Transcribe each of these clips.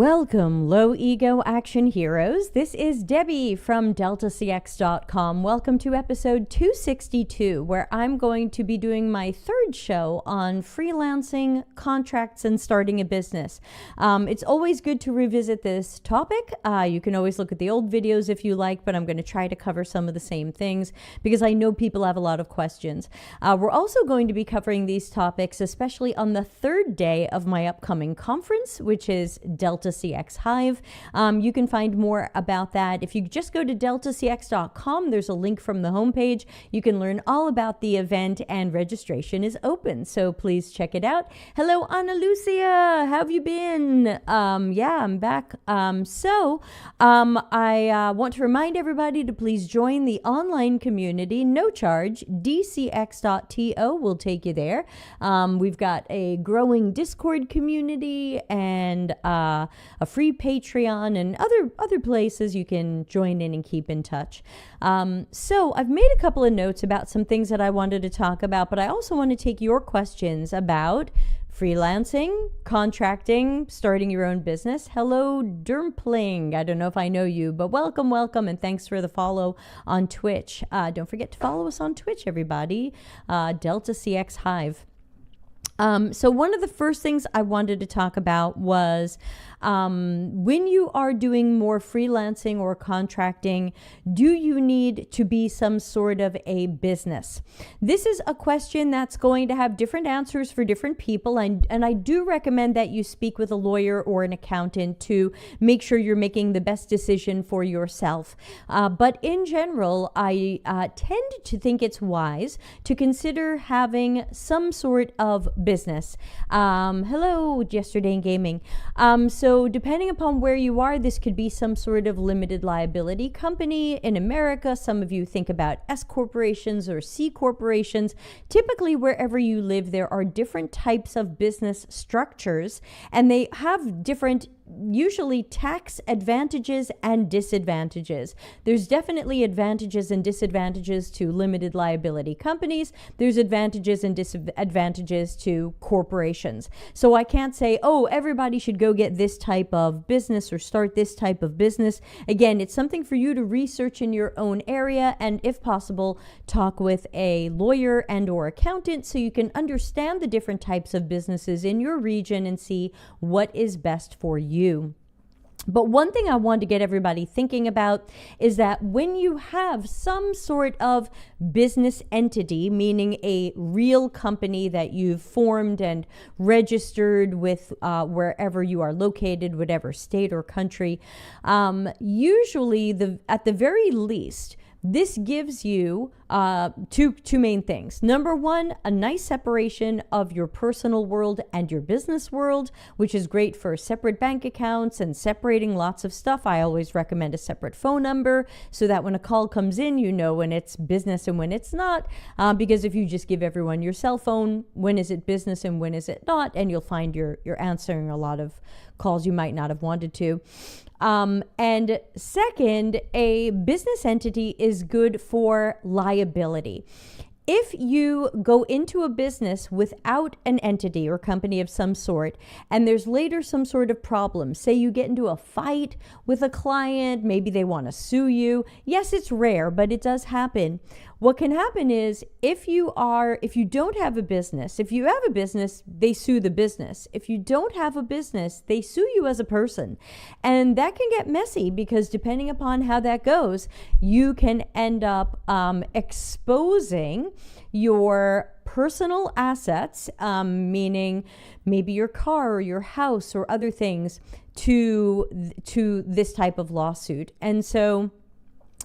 Welcome, low ego action heroes. This is Debbie from dcx.to. Welcome to episode 262, where I'm going to be doing my third show on freelancing, contracts, and starting a business. It's always good to revisit this topic. You can always look at the old videos if you like, but I'm going to try to cover some of the same things because I know people have a lot of questions. We're also going to be covering these topics, especially on the third day of my upcoming conference, which is dcx Hive. You can find more about that. If you just go to dcx.com, there's a link from the homepage. You can learn all about the event and registration is open. So please check it out. Hello, Ana Lucia. How have you been? Yeah, I'm back. I want to remind everybody to please join the online community, no charge. dcx.to will take you there. We've got a growing Discord community and a free Patreon and other places you can join in and keep in touch. So I've made a couple of notes about some things that I wanted to talk about, but I also want to take your questions about freelancing, contracting, starting your own business. Hello, Dermpling. I don't know if I know you, but welcome, and thanks for the follow on Twitch. Don't forget to follow us on Twitch, everybody. dcx Hive. So one of the first things I wanted to talk about was when you are doing more freelancing or contracting, do you need to be some sort of a business? This is a question that's going to have different answers for different people, and I do recommend that you speak with a lawyer or an accountant to make sure you're making the best decision for yourself. But in general, I tend to think it's wise to consider having some sort of business. Hello, Yesterday in Gaming. So depending upon where you are, this could be some sort of limited liability company. In America, some of you think about S corporations or C corporations. Typically, wherever you live, there are different types of business structures, and they have different usually tax advantages and disadvantages. There's definitely advantages and disadvantages to limited liability companies. There's advantages and disadvantages to corporations. So I can't say, oh, everybody should go get this type of business or start this type of business. Again, it's something for you to research in your own area and, if possible, talk with a lawyer and or accountant so you can understand the different types of businesses in your region and see what is best for you. But one thing I want to get everybody thinking about is that when you have some sort of business entity, meaning a real company that you've formed and registered with wherever you are located, whatever state or country, usually at the very least, this gives you two main things. Number one, a nice separation of your personal world and your business world, which is great for separate bank accounts and separating lots of stuff. I always recommend a separate phone number so that when a call comes in, you know when it's business and when it's not. Because if you just give everyone your cell phone, when is it business and when is it not? And you'll find you're answering a lot of calls you might not have wanted to. And second, a business entity is good for liability. If you go into a business without an entity or company of some sort, and there's later some sort of problem, say you get into a fight with a client, maybe they want to sue you. Yes, it's rare, but it does happen. What can happen is if you don't have a business, if you have a business, they sue the business. If you don't have a business, they sue you as a person. And that can get messy because depending upon how that goes, you can end up exposing your personal assets, meaning maybe your car or your house or other things to this type of lawsuit. And so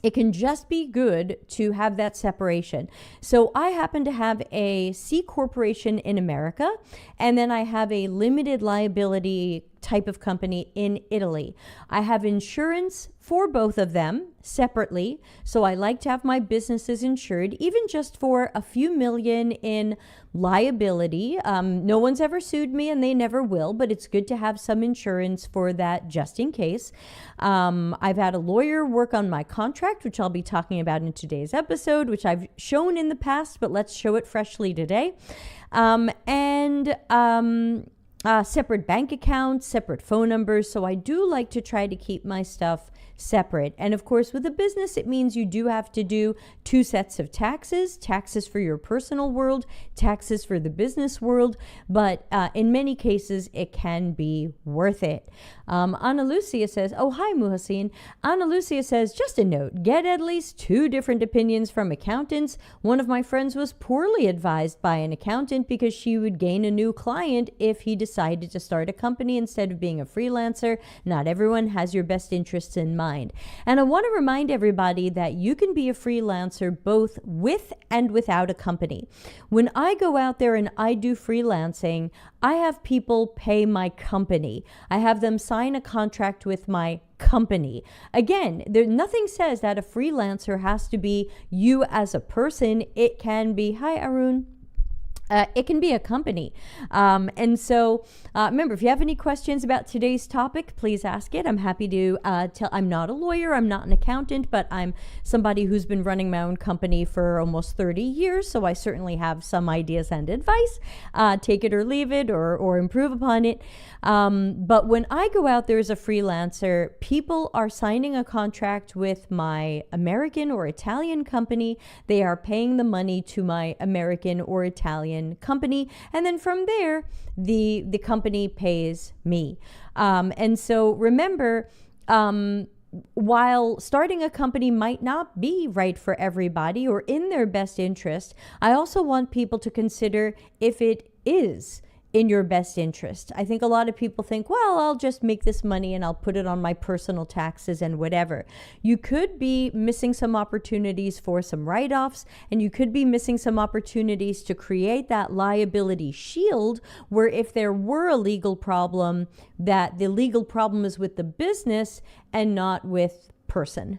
it can just be good to have that separation. So I happen to have a C corporation in America, and then I have a limited liability type of company in Italy. I have insurance for both of them separately. So I like to have my businesses insured, even just for a few million in liability. No one's ever sued me and they never will, but it's good to have some insurance for that just in case. I've had a lawyer work on my contract, which I'll be talking about in today's episode, which I've shown in the past, but let's show it freshly today. separate bank accounts, separate phone numbers. So I do like to try to keep my stuff separate. And of course, with a business, it means you do have to do 2 sets of taxes for your personal world, taxes for the business world. But in many cases, it can be worth it. Ana Lucia says, oh, hi, Muhassin. Ana Lucia says, just a note, get at least 2 different opinions from accountants. One of my friends was poorly advised by an accountant because she would gain a new client if he decided to start a company instead of being a freelancer. Not everyone has your best interests in mind. And I want to remind everybody that you can be a freelancer both with and without a company. When I go out there and I do freelancing, I have people pay my company. I have them sign a contract with my company. Again, nothing says that a freelancer has to be you as a person. It can be, hi Arun. It can be a company. And so remember, if you have any questions about today's topic, please ask it. I'm happy to tell. I'm not a lawyer. I'm not an accountant, but I'm somebody who's been running my own company for almost 30 years. So I certainly have some ideas and advice. Take it or leave it or improve upon it. But when I go out there as a freelancer, people are signing a contract with my American or Italian company. They are paying the money to my American or Italian company, and then from there the company pays me. And so remember, while starting a company might not be right for everybody or in their best interest, I also want people to consider if it is in your best interest. I think a lot of people think, well, I'll just make this money and I'll put it on my personal taxes and whatever. You could be missing some opportunities for some write-offs, and you could be missing some opportunities to create that liability shield where if there were a legal problem, that the legal problem is with the business and not with person.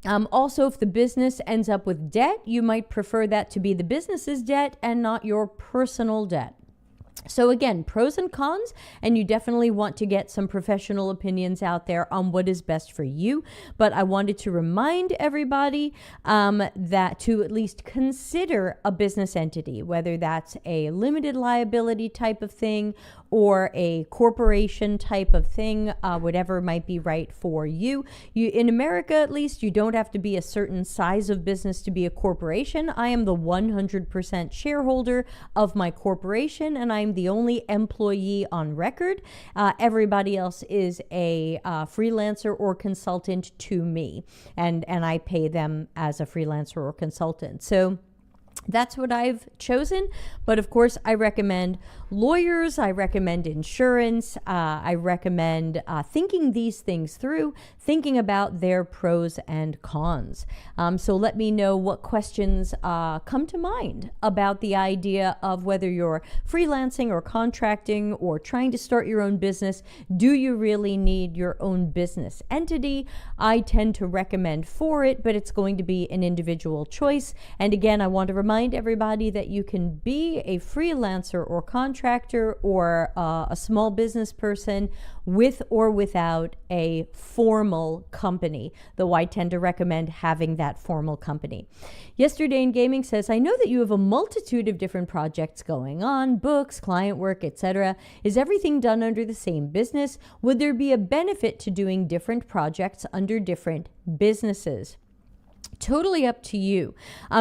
Also, if the business ends up with debt, you might prefer that to be the business's debt and not your personal debt. So again, pros and cons, and you definitely want to get some professional opinions out there on what is best for you. But I wanted to remind everybody that to at least consider a business entity, whether that's a limited liability type of thing or a corporation type of thing, whatever might be right for you. In America, at least, you don't have to be a certain size of business to be a corporation. I am the 100% shareholder of my corporation, and I'm the only employee on record. Everybody else is a freelancer or consultant to me, and I pay them as a freelancer or consultant. So that's what I've chosen. But of course, I recommend lawyers. I recommend insurance. I recommend thinking these things through, thinking about their pros and cons. So let me know what questions come to mind about the idea of whether you're freelancing or contracting or trying to start your own business. Do you really need your own business entity? I tend to recommend for it, but it's going to be an individual choice. And again, I want to remind everybody that you can be a freelancer or contractor or a small business person with or without a formal company, though I tend to recommend having that formal company. Yesterday in Gaming says, I know that you have a multitude of different projects going on, books, client work, etc. Is everything done under the same business? Would there be a benefit to doing different projects under different businesses? Totally up to you.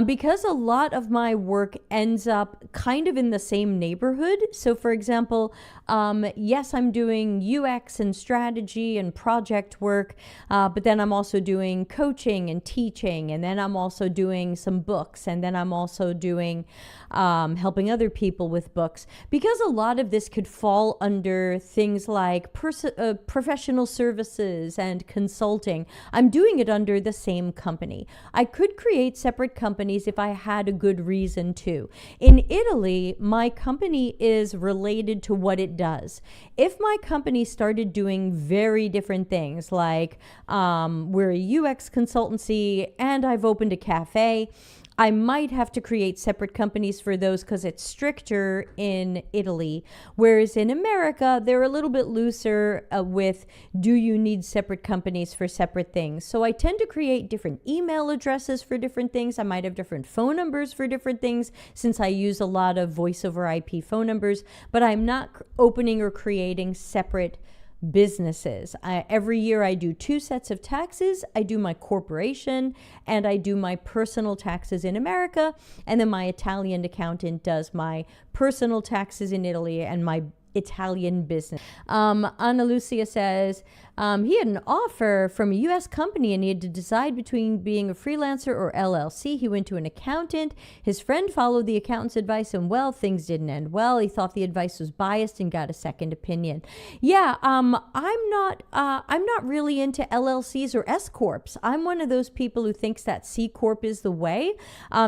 Because a lot of my work ends up kind of in the same neighborhood. So for example, yes, I'm doing UX and strategy and project work, but then I'm also doing coaching and teaching, and then I'm also doing some books, and then I'm also doing helping other people with books. Because a lot of this could fall under things like professional services and consulting, I'm doing it under the same company. I could create separate companies if I had a good reason to. In Italy, my company is related to what it does. If my company started doing very different things, like we're a UX consultancy and I've opened a cafe, I might have to create separate companies for those because it's stricter in Italy. Whereas in America, they're a little bit looser with, do you need separate companies for separate things? So I tend to create different email addresses for different things. I might have different phone numbers for different things since I use a lot of voice over IP phone numbers, but I'm not opening or creating separate businesses. Every year I do 2 sets of taxes. I do my corporation and I do my personal taxes in America, and then my Italian accountant does my personal taxes in Italy and my Italian business. Ana Lucia says he had an offer from a U.S. company and he had to decide between being a freelancer or LLC. He went to an accountant. His friend followed the accountant's advice, and well, things didn't end well. He thought the advice was biased and got a second opinion. Yeah, I'm not really into LLCs or S corps. I'm one of those people who thinks that C corp is the way.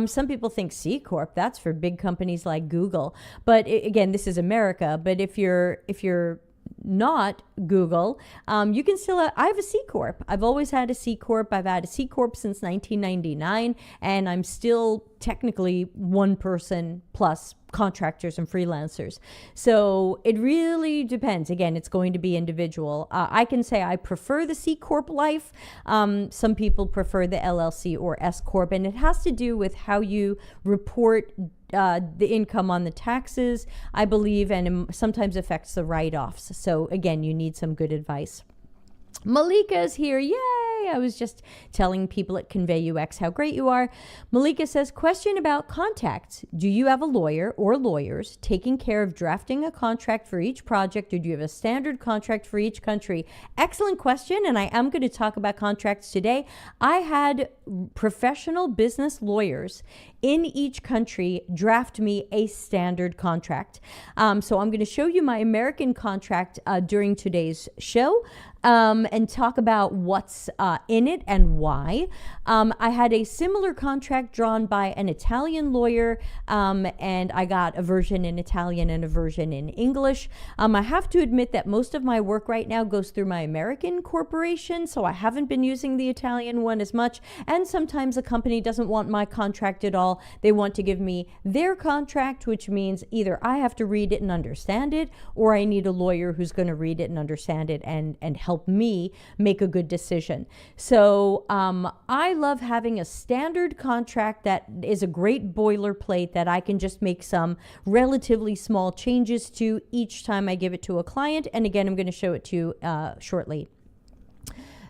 Some people think C corp, that's for big companies like Google. But again, this is America. But if you're not Google, you can still, I have a C Corp. I've always had a C Corp. I've had a C Corp since 1999, and I'm still technically one person plus contractors and freelancers. So it really depends. Again, it's going to be individual. I can say I prefer the C Corp life. Some people prefer the LLC or S Corp, and it has to do with how you report the income on the taxes, I believe, and it sometimes affects the write-offs. So again, you need some good advice. Malika is here. Yay! I was just telling people at Convey UX how great you are. Malika says, question about contacts. Do you have a lawyer or lawyers taking care of drafting a contract for each project, or do you have a standard contract for each country? Excellent question, and I am going to talk about contracts today. I had professional business lawyers in each country draft me a standard contract. So I'm going to show you my American contract during today's show. And talk about what's in it and why. I had a similar contract drawn by an Italian lawyer, and I got a version in Italian and a version in English. I have to admit that most of my work right now goes through my American corporation, so I haven't been using the Italian one as much, and sometimes a company doesn't want my contract at all. They want to give me their contract, which means either I have to read it and understand it, or I need a lawyer who's going to read it and understand it and help me make a good decision. So I love having a standard contract that is a great boilerplate that I can just make some relatively small changes to each time I give it to a client. And again, I'm going to show it to you shortly.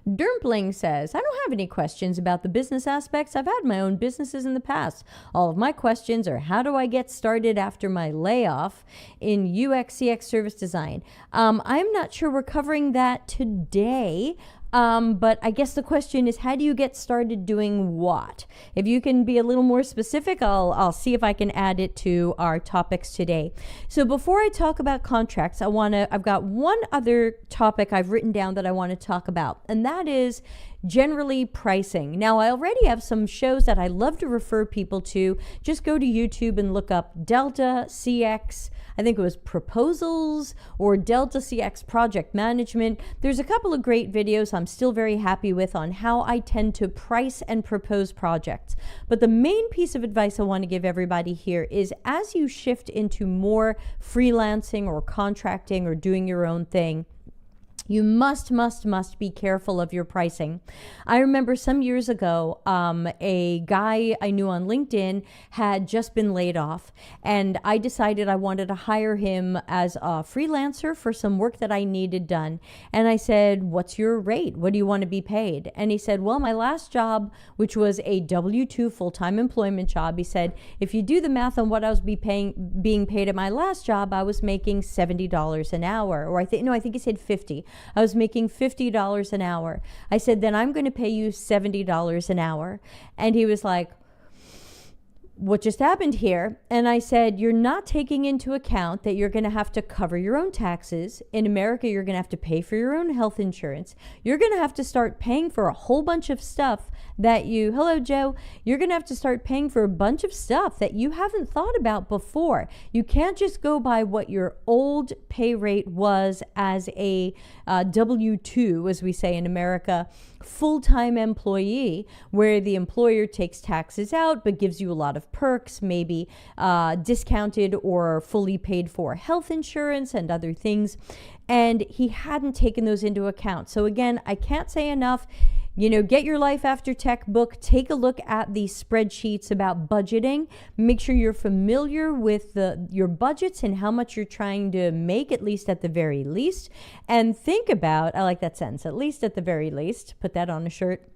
Dermpling says, I don't have any questions about the business aspects. I've had my own businesses in the past. All of my questions are, how do I get started after my layoff in UX/CX service design? I'm not sure we're covering that today. But I guess the question is, how do you get started doing what? If you can be a little more specific, I'll see if I can add it to our topics today. So before I talk about contracts, I've got one other topic I've written down that I want to talk about, and that is generally pricing. Now, I already have some shows that I love to refer people to. Just go to YouTube and look up Delta CX. I think it was proposals or Delta CX project management. There's a couple of great videos I'm still very happy with on how I tend to price and propose projects. But the main piece of advice I want to give everybody here is, as you shift into more freelancing or contracting or doing your own thing, you must be careful of your pricing. I remember some years ago, a guy I knew on LinkedIn had just been laid off, and I decided I wanted to hire him as a freelancer for some work that I needed done. And I said, what's your rate? What do you want to be paid? And he said, well, my last job, which was a W-2 full-time employment job, he said, if you do the math on what I was being paid at my last job, I was making $70 an hour. Or I think he said 50. I was making $50 an hour. I said, then I'm going to pay you $70 an hour. And he was like, what just happened here. And I said, you're not taking into account that you're going to have to cover your own taxes. In America, you're going to have to pay for your own health insurance. You're going to have to start paying for a whole bunch of stuff that hello, Joe, you're going to have to start paying for a bunch of stuff that you haven't thought about before. You can't just go by what your old pay rate was as a W-2, as we say in America, full-time employee, where the employer takes taxes out but gives you a lot of perks, maybe discounted or fully paid for health insurance and other things. And he hadn't taken those into account. So again, I can't say enough. Get your Life After Tech book. Take a look at these spreadsheets about budgeting. Make sure you're familiar with your budgets and how much you're trying to make, at least at the very least. And think about, I like that sentence, at least at the very least. Put that on a shirt.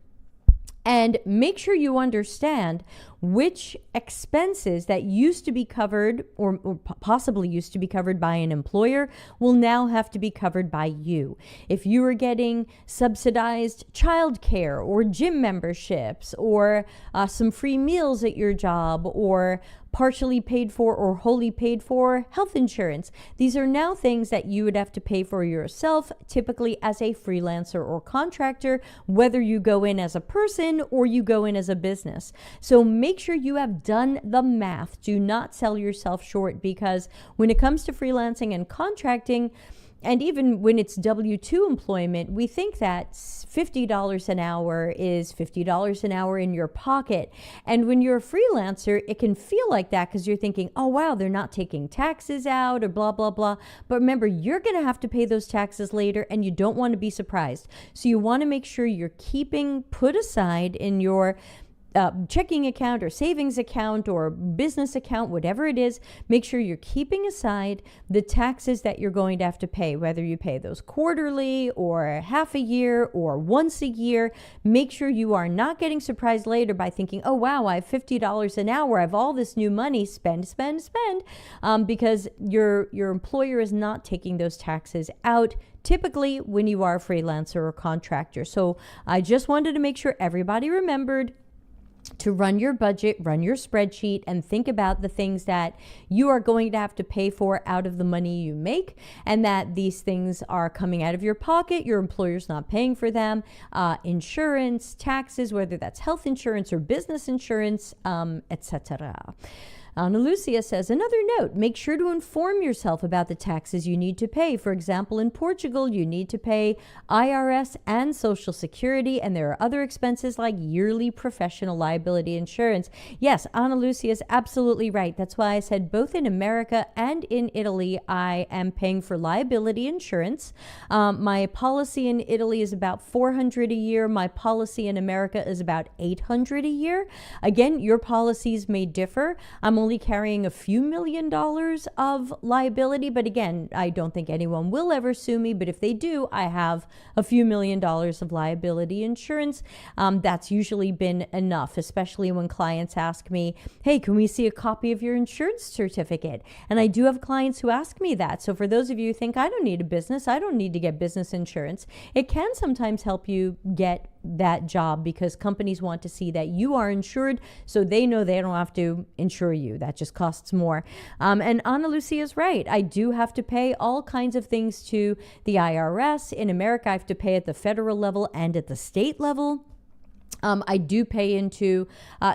And make sure you understand which expenses that used to be covered or possibly used to be covered by an employer will now have to be covered by you. If you are getting subsidized childcare or gym memberships or some free meals at your job or partially paid for or wholly paid for health insurance, these are now things that you would have to pay for yourself, typically as a freelancer or contractor, whether you go in as a person or you go in as a business. So make sure you have done the math. Do not sell yourself short, because when it comes to freelancing and contracting, and even when it's W-2 employment, we think that $50 an hour is $50 an hour in your pocket. And when you're a freelancer, it can feel like that because you're thinking, oh, wow, they're not taking taxes out or blah, blah, blah. But remember, you're going to have to pay those taxes later, and you don't want to be surprised. So you want to make sure you're put aside in your checking account or savings account or business account, whatever it is, make sure you're keeping aside the taxes that you're going to have to pay, whether you pay those quarterly or half a year or once a year. Make sure you are not getting surprised later by thinking, oh, wow, I have $50 an hour. I have all this new money, spend, because your employer is not taking those taxes out typically when you are a freelancer or contractor. So I just wanted to make sure everybody remembered to run your budget, run your spreadsheet, and think about the things that you are going to have to pay for out of the money you make, and that these things are coming out of your pocket, your employer's not paying for them, insurance, taxes, whether that's health insurance or business insurance, etc. Ana Lucia says, another note, make sure to inform yourself about the taxes you need to pay. For example, in Portugal, you need to pay IRS and Social Security, and there are other expenses like yearly professional liability insurance. Yes, Ana Lucia is absolutely right. That's why I said both in America and in Italy, I am paying for liability insurance. My policy in Italy is about $400 a year. My policy in America is about $800 a year. Again, your policies may differ. I'm only carrying a few $1 million of liability, but again, I don't think anyone will ever sue me, but if they do, I have a few $1 million of liability insurance. That's usually been enough, especially when clients ask me, hey, can we see a copy of your insurance certificate? And I do have clients who ask me that. So for those of you who think I don't need a business, I don't need to get business insurance, it can sometimes help you get that job because companies want to see that you are insured so they know they don't have to insure you. That just costs more. And Ana Lucia is right. I do have to pay all kinds of things to the IRS. In America, I have to pay at the federal level and at the state level. I do pay into,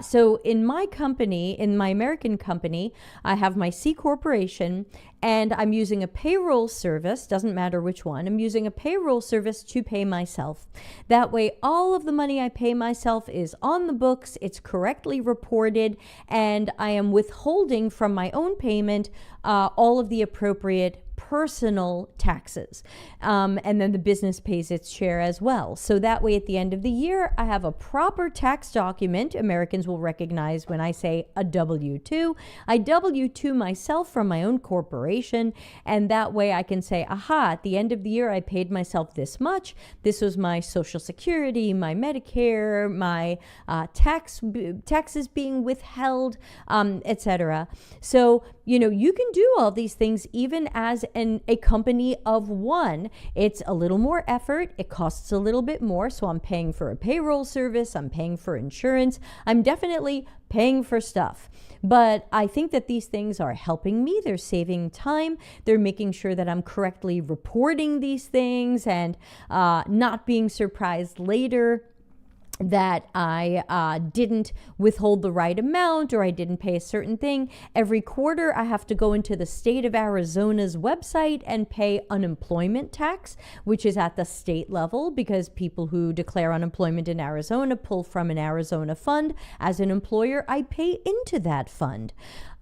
so in my company, in my American company, I have my C corporation and I'm using a payroll service, doesn't matter which one, I'm using a payroll service to pay myself. That way, all of the money I pay myself is on the books, it's correctly reported, and I am withholding from my own payment all of the appropriate personal taxes. And then the business pays its share as well. So that way at the end of the year, I have a proper tax document. Americans will recognize when I say a W-2. I W-2 myself from my own corporation. And that way I can say, aha, at the end of the year, I paid myself this much. This was my Social Security, my Medicare, my taxes being withheld, etc. So you can do all these things even as a company of one. It's a little more effort. It costs a little bit more. So I'm paying for a payroll service. I'm paying for insurance. I'm definitely paying for stuff. But I think that these things are helping me. They're saving time. They're making sure that I'm correctly reporting these things and not being surprised later that I didn't withhold the right amount or I didn't pay a certain thing. Every quarter, I have to go into the state of Arizona's website and pay unemployment tax, which is at the state level because people who declare unemployment in Arizona pull from an Arizona fund. As an employer, I pay into that fund.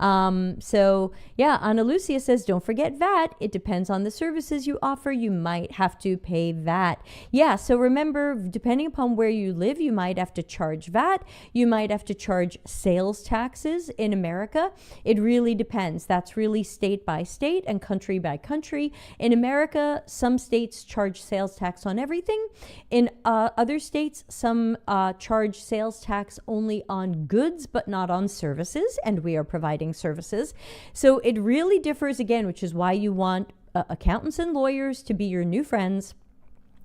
So yeah, Ana Lucia says, don't forget VAT. It depends on the services you offer. You might have to pay VAT. Yeah. So remember, depending upon where you live, you might have to charge VAT. You might have to charge sales taxes in America. It really depends. That's really state by state and country by country. In America, some states charge sales tax on everything. In other states, some charge sales tax only on goods, but not on services. And we are providing services. So it really differs again, which is why you want accountants and lawyers to be your new friends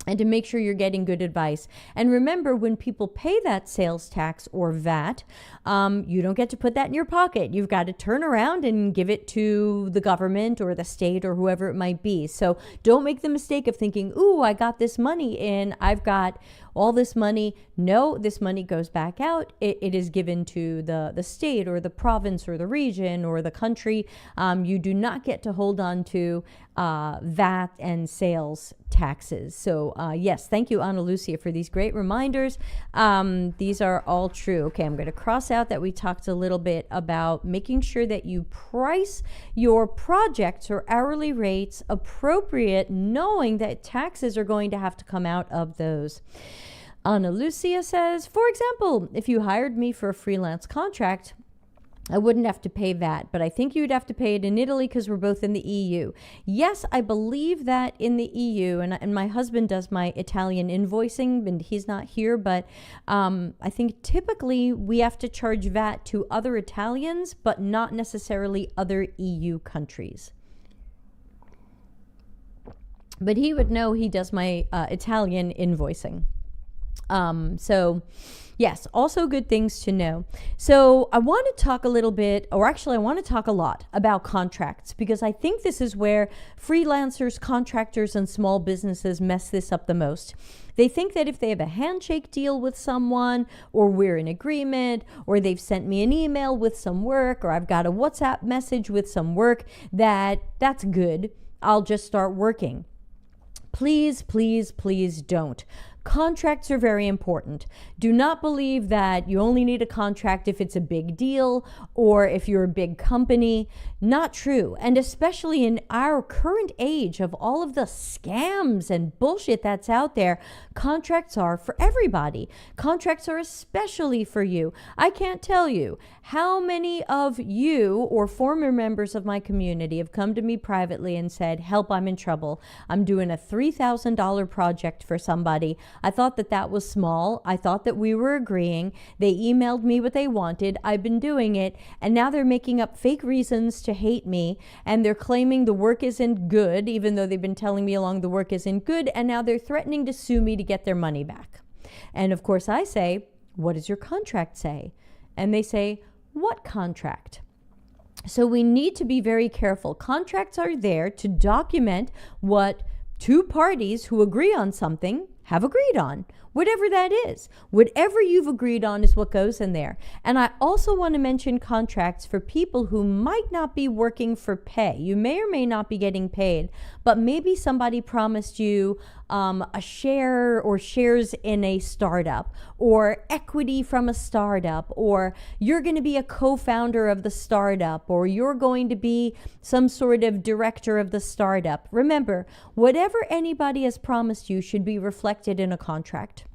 and to make sure you're getting good advice. And remember, when people pay that sales tax or VAT, you don't get to put that in your pocket. You've got to turn around and give it to the government or the state or whoever it might be. So don't make the mistake of thinking, ooh, I got this money in, I've got all this money. No, this money goes back out. It is given to the state or the province or the region or the country. You do not get to hold on to VAT and sales taxes. So yes, thank you, Ana Lucia, for these great reminders. These are all true. Okay, I'm going to cross out that we talked a little bit about making sure that you price your projects or hourly rates appropriate, knowing that taxes are going to have to come out of those. Ana Lucia says, for example, if you hired me for a freelance contract, I wouldn't have to pay VAT, but I think you'd have to pay it in Italy because we're both in the EU. Yes, I believe that in the EU, and my husband does my Italian invoicing, and he's not here, but I think typically we have to charge VAT to other Italians, but not necessarily other EU countries. But he would know, he does my Italian invoicing. So yes, also good things to know. So I want to talk a little bit, or actually I want to talk a lot about contracts, because I think this is where freelancers, contractors, and small businesses mess this up the most. They think that if they have a handshake deal with someone, or we're in agreement, or they've sent me an email with some work, or I've got a WhatsApp message with some work, that's good. I'll just start working. Please, please, please don't. Contracts are very important. Do not believe that you only need a contract if it's a big deal or if you're a big company. Not true. And especially in our current age of all of the scams and bullshit that's out there, contracts are for everybody. Contracts are especially for you. I can't tell you how many of you or former members of my community have come to me privately and said, help, I'm in trouble. I'm doing a $3,000 project for somebody. I thought that was small. I thought that we were agreeing. They emailed me what they wanted. I've been doing it. And now they're making up fake reasons to hate me. And they're claiming the work isn't good, even though they've been telling me along the work isn't good. And now they're threatening to sue me to get their money back. And of course I say, what does your contract say? And they say, what contract? So we need to be very careful. Contracts are there to document what two parties who agree on something have agreed on, whatever that is. Whatever you've agreed on is what goes in there. And I also want to mention contracts for people who might not be working for pay. You may or may not be getting paid, but maybe somebody promised you a share or shares in a startup or equity from a startup, or you're going to be a co-founder of the startup, or you're going to be some sort of director of the startup. Remember, whatever anybody has promised you should be reflected in a contract.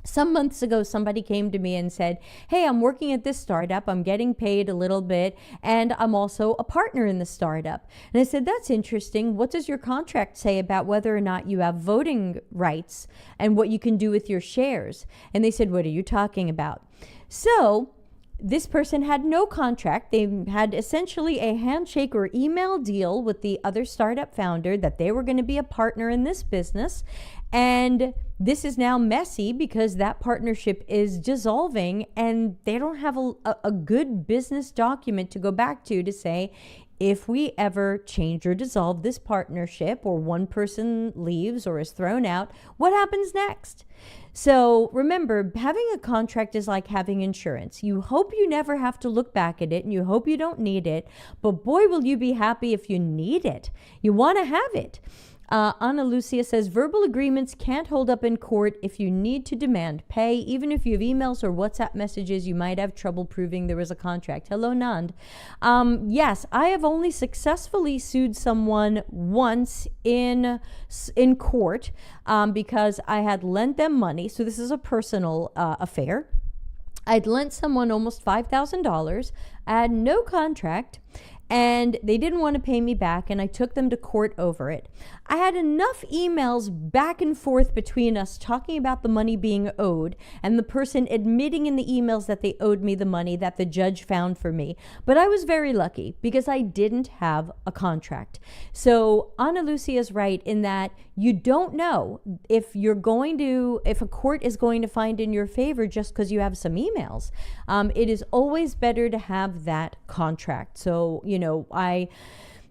Some months ago, somebody came to me and said, hey, I'm working at this startup. I'm getting paid a little bit, and I'm also a partner in the startup. And I said, that's interesting. What does your contract say about whether or not you have voting rights and what you can do with your shares? And they said, what are you talking about? So This person had no contract. They had essentially a handshake or email deal with the other startup founder that they were going to be a partner in this business. And this is now messy because that partnership is dissolving and they don't have a good business document to go back to say, if we ever change or dissolve this partnership or one person leaves or is thrown out, what happens next? So remember, having a contract is like having insurance. You hope you never have to look back at it and you hope you don't need it, but boy, will you be happy if you need it. You want to have it. Ana Lucia says, verbal agreements can't hold up in court if you need to demand pay. Even if you have emails or WhatsApp messages, you might have trouble proving there was a contract. Hello, Nand. Yes, I have only successfully sued someone once in court because I had lent them money. So this is a personal affair. I'd lent someone almost $5,000. I had no contract. And they didn't want to pay me back, and I took them to court over it. I had enough emails back and forth between us talking about the money being owed and the person admitting in the emails that they owed me the money that the judge found for me. But I was very lucky because I didn't have a contract. So Ana Lucia is right in that you don't know if a court is going to find in your favor just because you have some emails. It is always better to have that contract. So, I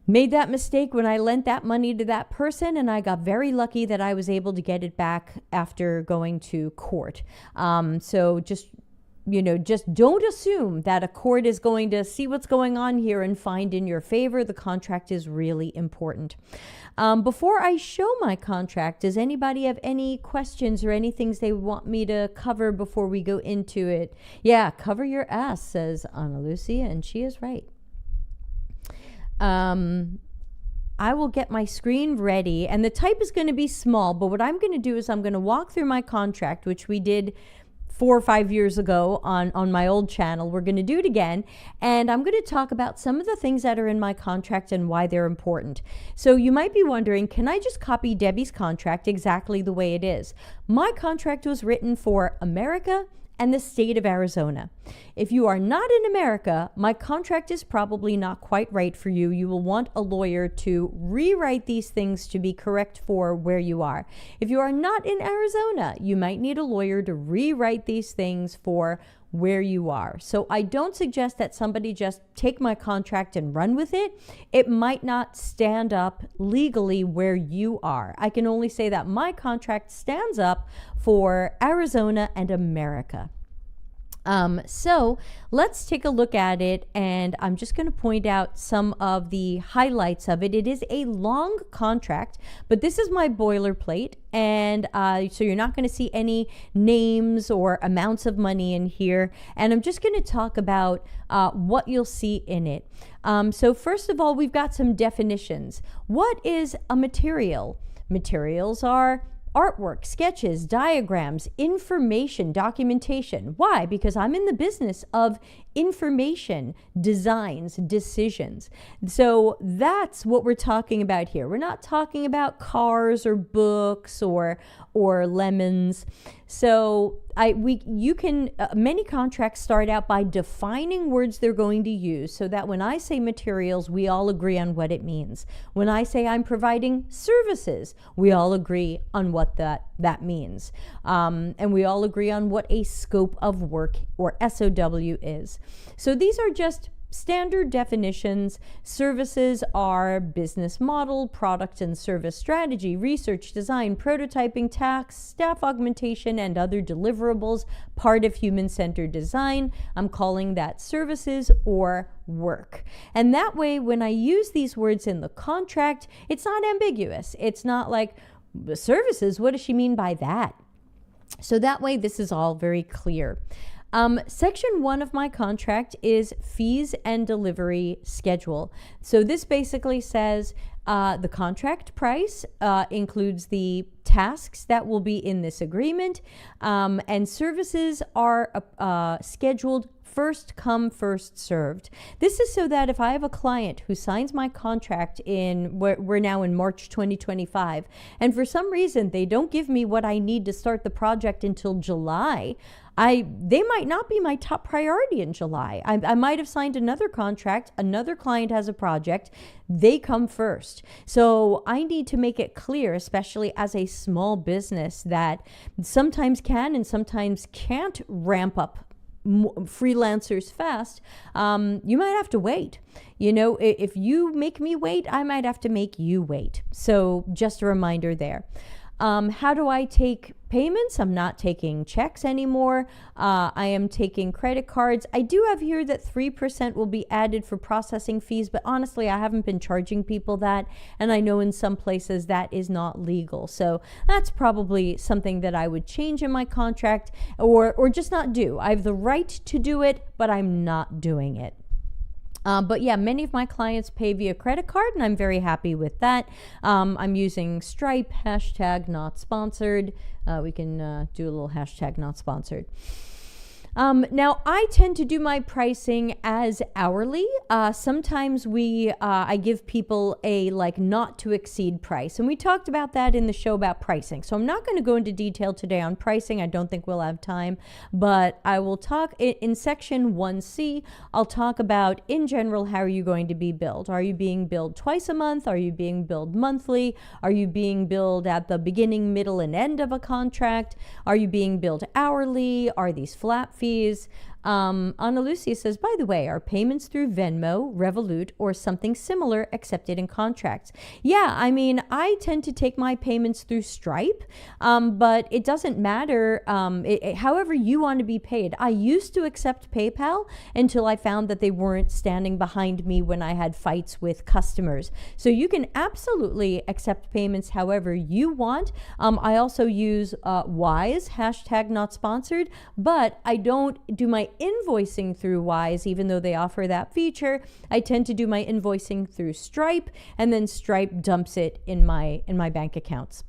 made that mistake when I lent that money to that person, and I got very lucky that I was able to get it back after going to court. So just don't assume that a court is going to see what's going on here and find in your favor. The contract is really important. Before I show my contract, does anybody have any questions or any things they want me to cover before we go into it? Yeah, cover your ass, says Ana Lucia, and she is right. I will get my screen ready, and the type is going to be small, but what I'm going to do is I'm going to walk through my contract, which we did 4 or 5 years ago on my old channel. We're going to do it again, and I'm going to talk about some of the things that are in my contract and why they're important. So you might be wondering, can I just copy Debbie's contract exactly the way it is? My contract was written for America and the state of Arizona. If you are not in America, my contract is probably not quite right for you. You will want a lawyer to rewrite these things to be correct for where you are. If you are not in Arizona, you might need a lawyer to rewrite these things for where you are. So I don't suggest that somebody just take my contract and run with it. It might not stand up legally where you are. I can only say that my contract stands up for Arizona and America. So let's take a look at it, and I'm just going to point out some of the highlights of it. It is a long contract, but this is my boilerplate, and so you're not going to see any names or amounts of money in here, and I'm just going to talk about what you'll see in it. So first of all, we've got some definitions. What is a material? Materials are artwork, sketches, diagrams, information, documentation. Why? Because I'm in the business of information, designs, decisions. So that's what we're talking about here. We're not talking about cars or books or lemons. So many contracts start out by defining words they're going to use so that when I say materials, we all agree on what it means. When I say I'm providing services, we all agree on what that means. And we all agree on what a scope of work or SOW is. So these are just standard definitions. Services are business model, product and service strategy, research, design, prototyping, tax, staff augmentation, and other deliverables, part of human-centered design. I'm calling that services or work. And that way, when I use these words in the contract, it's not ambiguous. It's not like, services, what does she mean by that? So that way, this is all very clear. Section 1 of my contract is fees and delivery schedule. So this basically says the contract price includes the tasks that will be in this agreement, and services are scheduled first come, first served. This is so that if I have a client who signs my contract we're now in March 2025, and for some reason they don't give me what I need to start the project until July, they might not be my top priority in July. I might have signed another contract, another client has a project, they come first. So I need to make it clear, especially as a small business, that sometimes can and sometimes can't ramp up freelancers fast. You might have to wait. You know, if you make me wait, I might have to make you wait. So just a reminder there. How do I take payments? I'm not taking checks anymore. I am taking credit cards. I do have here that 3% will be added for processing fees, but honestly, I haven't been charging people that, and I know in some places that is not legal. So that's probably something that I would change in my contract or just not do. I have the right to do it, but I'm not doing it. But yeah, many of my clients pay via credit card, and I'm very happy with that. I'm using Stripe, hashtag not sponsored. We can do a little hashtag not sponsored. Now, I tend to do my pricing as hourly. Sometimes I give people a not to exceed price. And we talked about that in the show about pricing. So I'm not going to go into detail today on pricing. I don't think we'll have time. But I will talk in section 1C. I'll talk about, in general, how are you going to be billed? Are you being billed twice a month? Are you being billed monthly? Are you being billed at the beginning, middle, and end of a contract? Are you being billed hourly? Are these flat fees? Ana Lucia says, by the way, are payments through Venmo, Revolut, or something similar accepted in contracts? Yeah, I mean, I tend to take my payments through Stripe, but it doesn't matter however you want to be paid. I used to accept PayPal until I found that they weren't standing behind me when I had fights with customers. So you can absolutely accept payments however you want. I also use Wise, hashtag not sponsored, but I don't do my invoicing through Wise, even though they offer that feature. I tend to do my invoicing through Stripe, and then Stripe dumps it in my bank accounts.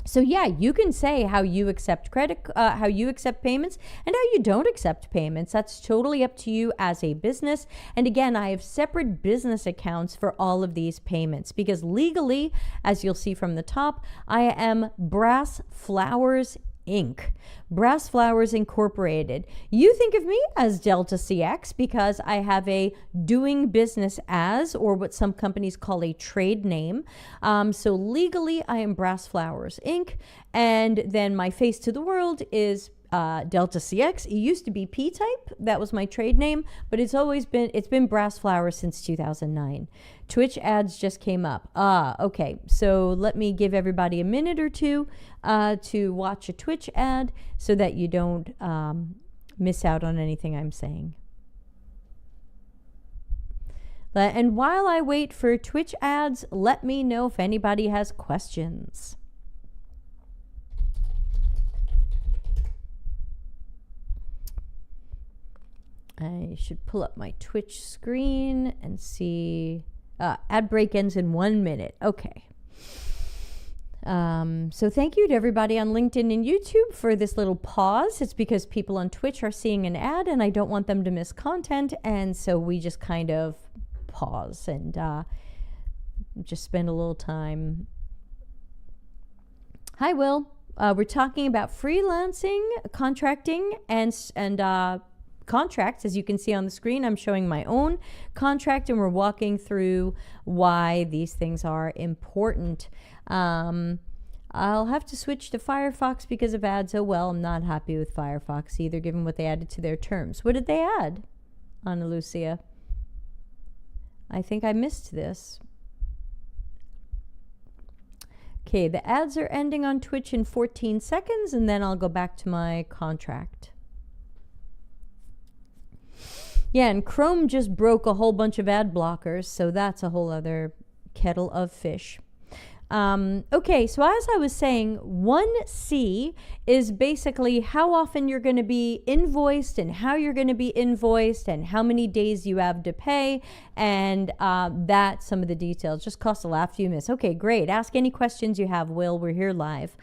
So yeah, you can say how you accept how you accept payments and how you don't accept payments. That's totally up to you as a business. And again, I have separate business accounts for all of these payments because legally, as you'll see from the top, I am Brass Flowers Inc. Brass Flowers Incorporated. You think of me as Delta CX because I have a doing business as, or what some companies call a trade name. So legally, I am Brass Flowers Inc. And then my face to the world is Delta CX. It used to be P-Type. That was my trade name, but it's been Brass Flowers since 2009. Twitch ads just came up. Okay. So let me give everybody a minute or two to watch a Twitch ad so that you don't miss out on anything I'm saying. And while I wait for Twitch ads, let me know if anybody has questions. I should pull up my Twitch screen and see. Ad break ends in 1 minute. Okay. So thank you to everybody on LinkedIn and YouTube for this little pause. It's because people on Twitch are seeing an ad and I don't want them to miss content. And so we just kind of pause and just spend a little time. Hi, Will. We're talking about freelancing, contracting, and contracts. As you can see on the screen, I'm showing my own contract and we're walking through why these things are important. I'll have to switch to Firefox because of ads. Oh well, I'm not happy with Firefox either, given what they added to their terms. What did they add, Ana Lucia? I think I missed this. Okay, the ads are ending on Twitch in 14 seconds and then I'll go back to my contract. Yeah, and Chrome just broke a whole bunch of ad blockers, so that's a whole other kettle of fish. Okay, so as I was saying, 1C is basically how often you're going to be invoiced and how you're going to be invoiced and how many days you have to pay, and that's some of the details. Just cost a laugh, few minutes. Okay, great. Ask any questions you have, Will. We're here live.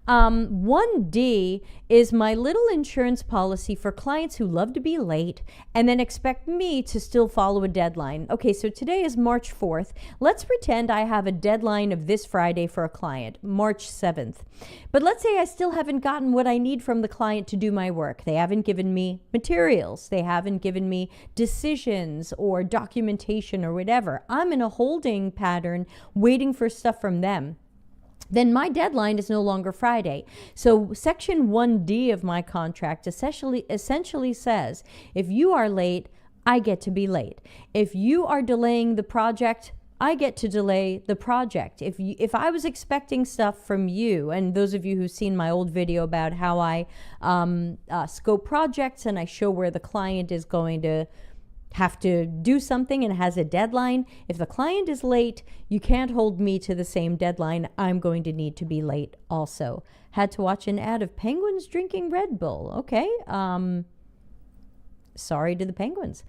1D is my little insurance policy for clients who love to be late and then expect me to still follow a deadline. Okay, so today is March 4th. Let's pretend I have a deadline of this Friday for a client, March 7th. But let's say I still haven't gotten what I need from the client to do my work. They haven't given me materials. They haven't given me decisions or documentation or whatever. I'm in a holding pattern waiting for stuff from them. Then my deadline is no longer Friday. So section 1D of my contract essentially says, if you are late, I get to be late. If you are delaying the project, I get to delay the project. If I was expecting stuff from you, and those of you who've seen my old video about how I scope projects and I show where the client is going to have to do something and has a deadline. If the client is late, you can't hold me to the same deadline. I'm going to need to be late also. Had to watch an ad of penguins drinking Red Bull. Okay. Sorry to the penguins.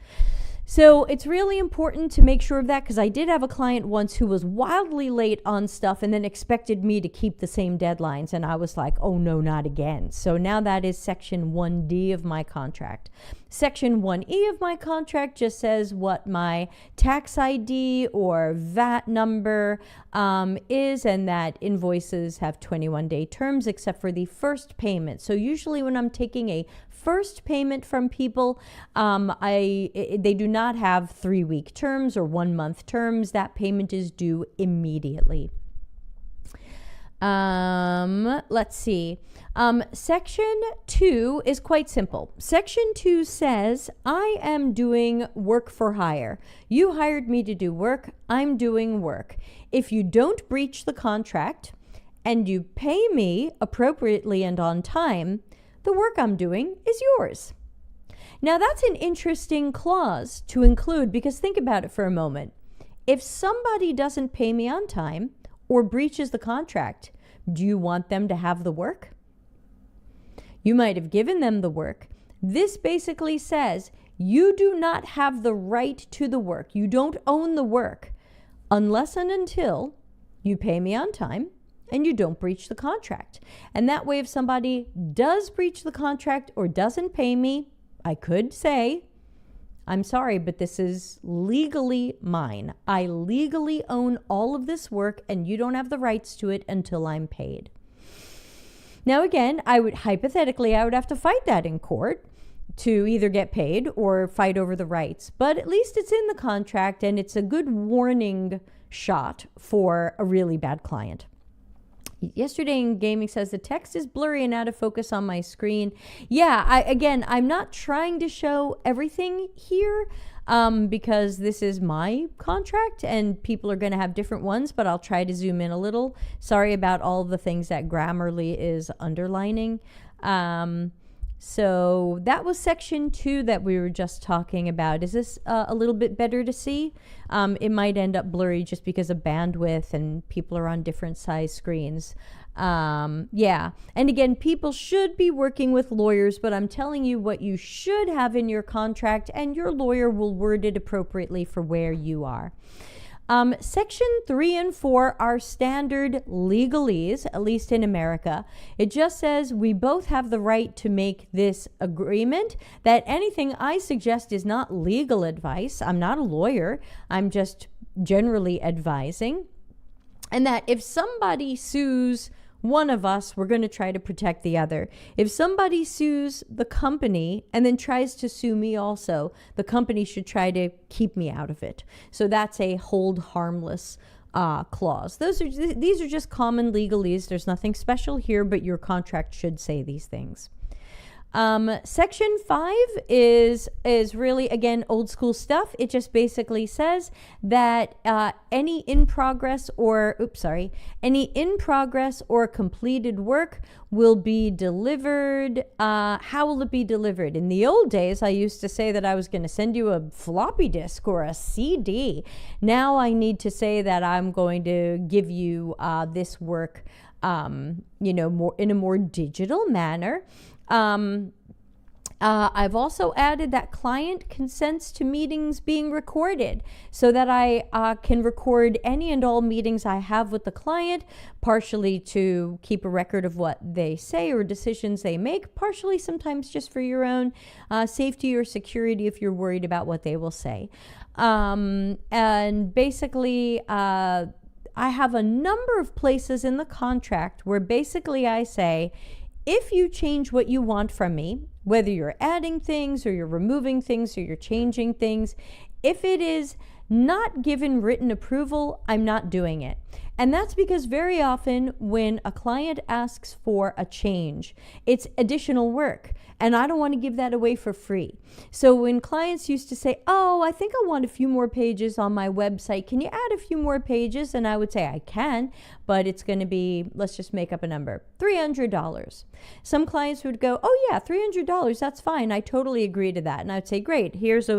So it's really important to make sure of that, because I did have a client once who was wildly late on stuff and then expected me to keep the same deadlines. And I was like, oh no, not again. So now that is section 1D of my contract. Section 1E of my contract just says what my tax ID or VAT number is, and that invoices have 21-day terms except for the first payment. So usually when I'm taking a first payment from people, they do not have 3-week terms or 1-month terms. That payment is due immediately. Let's see. Section 2 is quite simple. Section 2 says, I am doing work for hire. You hired me to do work. I'm doing work. If you don't breach the contract and you pay me appropriately and on time, the work I'm doing is yours. Now that's an interesting clause to include, because think about it for a moment. If somebody doesn't pay me on time or breaches the contract, do you want them to have the work? You might have given them the work. This basically says you do not have the right to the work. You don't own the work unless and until you pay me on time and you don't breach the contract. And that way, if somebody does breach the contract or doesn't pay me, I could say, I'm sorry, but this is legally mine. I legally own all of this work and you don't have the rights to it until I'm paid. Now, again, I would have to fight that in court to either get paid or fight over the rights. But at least it's in the contract and it's a good warning shot for a really bad client. Yesterday in Gaming says the text is blurry and out of focus on my screen. Yeah, I'm not trying to show everything here because this is my contract and people are going to have different ones, but I'll try to zoom in a little. Sorry about all the things that Grammarly is underlining. So that was section 2 that we were just talking about. Is this a little bit better to see? It might end up blurry just because of bandwidth and people are on different size screens. Yeah. And again, people should be working with lawyers, but I'm telling you what you should have in your contract, and your lawyer will word it appropriately for where you are. Section 3 and 4 are standard legalese, at least in America. It just says we both have the right to make this agreement, that anything I suggest is not legal advice. I'm not a lawyer. I'm just generally advising. And that if somebody sues one of us, we're going to try to protect the other. If somebody sues the company and then tries to sue me also, the company should try to keep me out of it. So that's a hold harmless clause. These are just common legalese. There's nothing special here, but your contract should say these things. Section 5 is really, again, old school stuff. It just basically says that any in progress or completed work will be delivered. How will it be delivered? In the old days, I used to say that I was going to send you a floppy disk or a CD. Now I need to say that I'm going to give you this work, more in a more digital manner. I've also added that client consents to meetings being recorded so that I can record any and all meetings I have with the client, partially to keep a record of what they say or decisions they make, partially sometimes just for your own safety or security if you're worried about what they will say. And basically, I have a number of places in the contract where basically I say, if you change what you want from me, whether you're adding things or you're removing things or you're changing things, if it is not given written approval, I'm not doing it. And that's because very often when a client asks for a change, it's additional work. And I don't want to give that away for free. So when clients used to say, oh, I think I want a few more pages on my website, can you add a few more pages? And I would say, I can, but it's going to be, let's just make up a number, $300. Some clients would go, oh yeah, $300, that's fine. I totally agree to that. And I would say, great, here's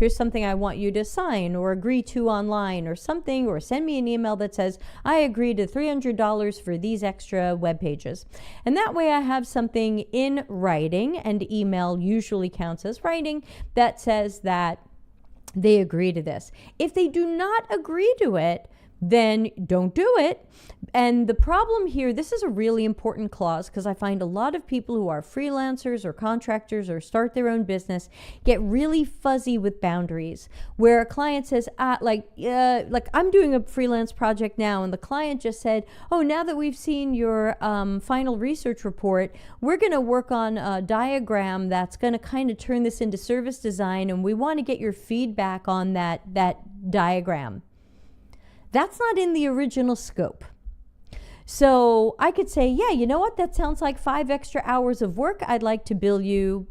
something I want you to sign or agree to online or something, or send me an email that says, I agree to $300 for these extra web pages. And that way I have something in writing, and email usually counts as writing, that says that they agree to this. If they do not agree to it, then don't do it. And the problem here, this is a really important clause, because I find a lot of people who are freelancers or contractors or start their own business get really fuzzy with boundaries, where a client says, like I'm doing a freelance project now, and the client just said, oh, now that we've seen your final research report, we're going to work on a diagram that's going to kind of turn this into service design, and we want to get your feedback on that diagram. That's not in the original scope. So I could say, yeah, you know what? That sounds like 5 extra hours of work. I'd like to bill you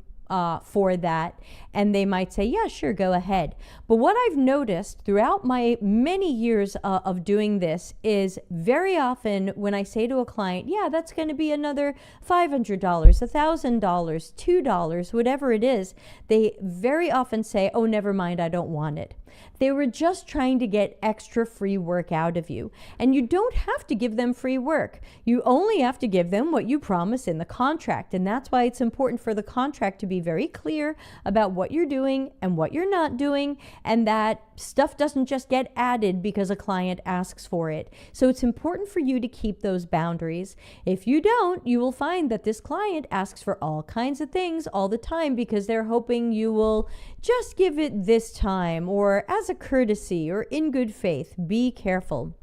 for that. And they might say, yeah, sure, go ahead. But what I've noticed throughout my many years of doing this is very often when I say to a client, yeah, that's going to be another $500, $1,000, $2, whatever it is, they very often say, oh, never mind, I don't want it. They were just trying to get extra free work out of you. And you don't have to give them free work. You only have to give them what you promise in the contract. And that's why it's important for the contract to be very clear about what you're doing and what you're not doing, and that stuff doesn't just get added because a client asks for it. So it's important for you to keep those boundaries. If you don't, you will find that this client asks for all kinds of things all the time because they're hoping you will just give it this time, or as a courtesy, or in good faith. Be careful.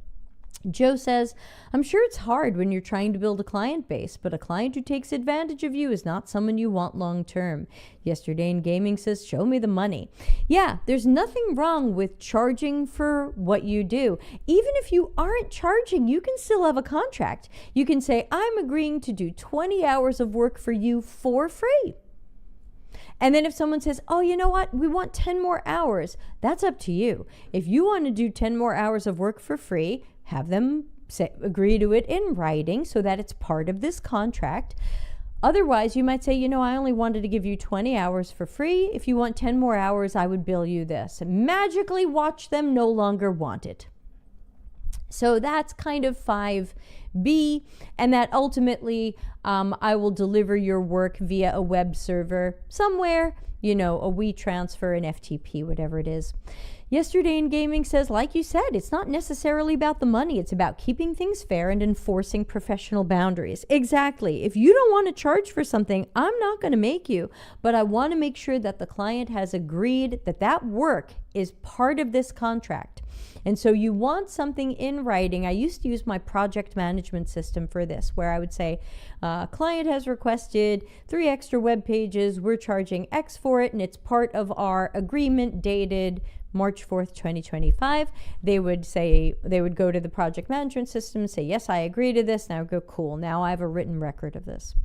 Joe says, I'm sure it's hard when you're trying to build a client base, but a client who takes advantage of you is not someone you want long term. Yesterday in Gaming says, show me the money. Yeah, there's nothing wrong with charging for what you do. Even if you aren't charging, you can still have a contract. You can say, I'm agreeing to do 20 hours of work for you for free. And then if someone says, oh, you know what, we want 10 more hours, that's up to you. If you want to do 10 more hours of work for free, have them agree to it in writing so that it's part of this contract. Otherwise, you might say, you know, I only wanted to give you 20 hours for free. If you want 10 more hours, I would bill you this. Magically watch them no longer want it. So that's kind of 5B, and that ultimately I will deliver your work via a web server somewhere, you know, a WeTransfer, an FTP, whatever it is. Yesterday in Gaming says, like you said, it's not necessarily about the money. It's about keeping things fair and enforcing professional boundaries. Exactly. If you don't want to charge for something, I'm not going to make you, but I want to make sure that the client has agreed that that work is part of this contract. And so you want something in writing. I used to use my project management system for this, where I would say, client has requested 3 extra web pages. We're charging X for it, and it's part of our agreement dated March 4th, 2025. They would go to the project management system and say, yes, I agree to this. Now go, cool. Now I have a written record of this.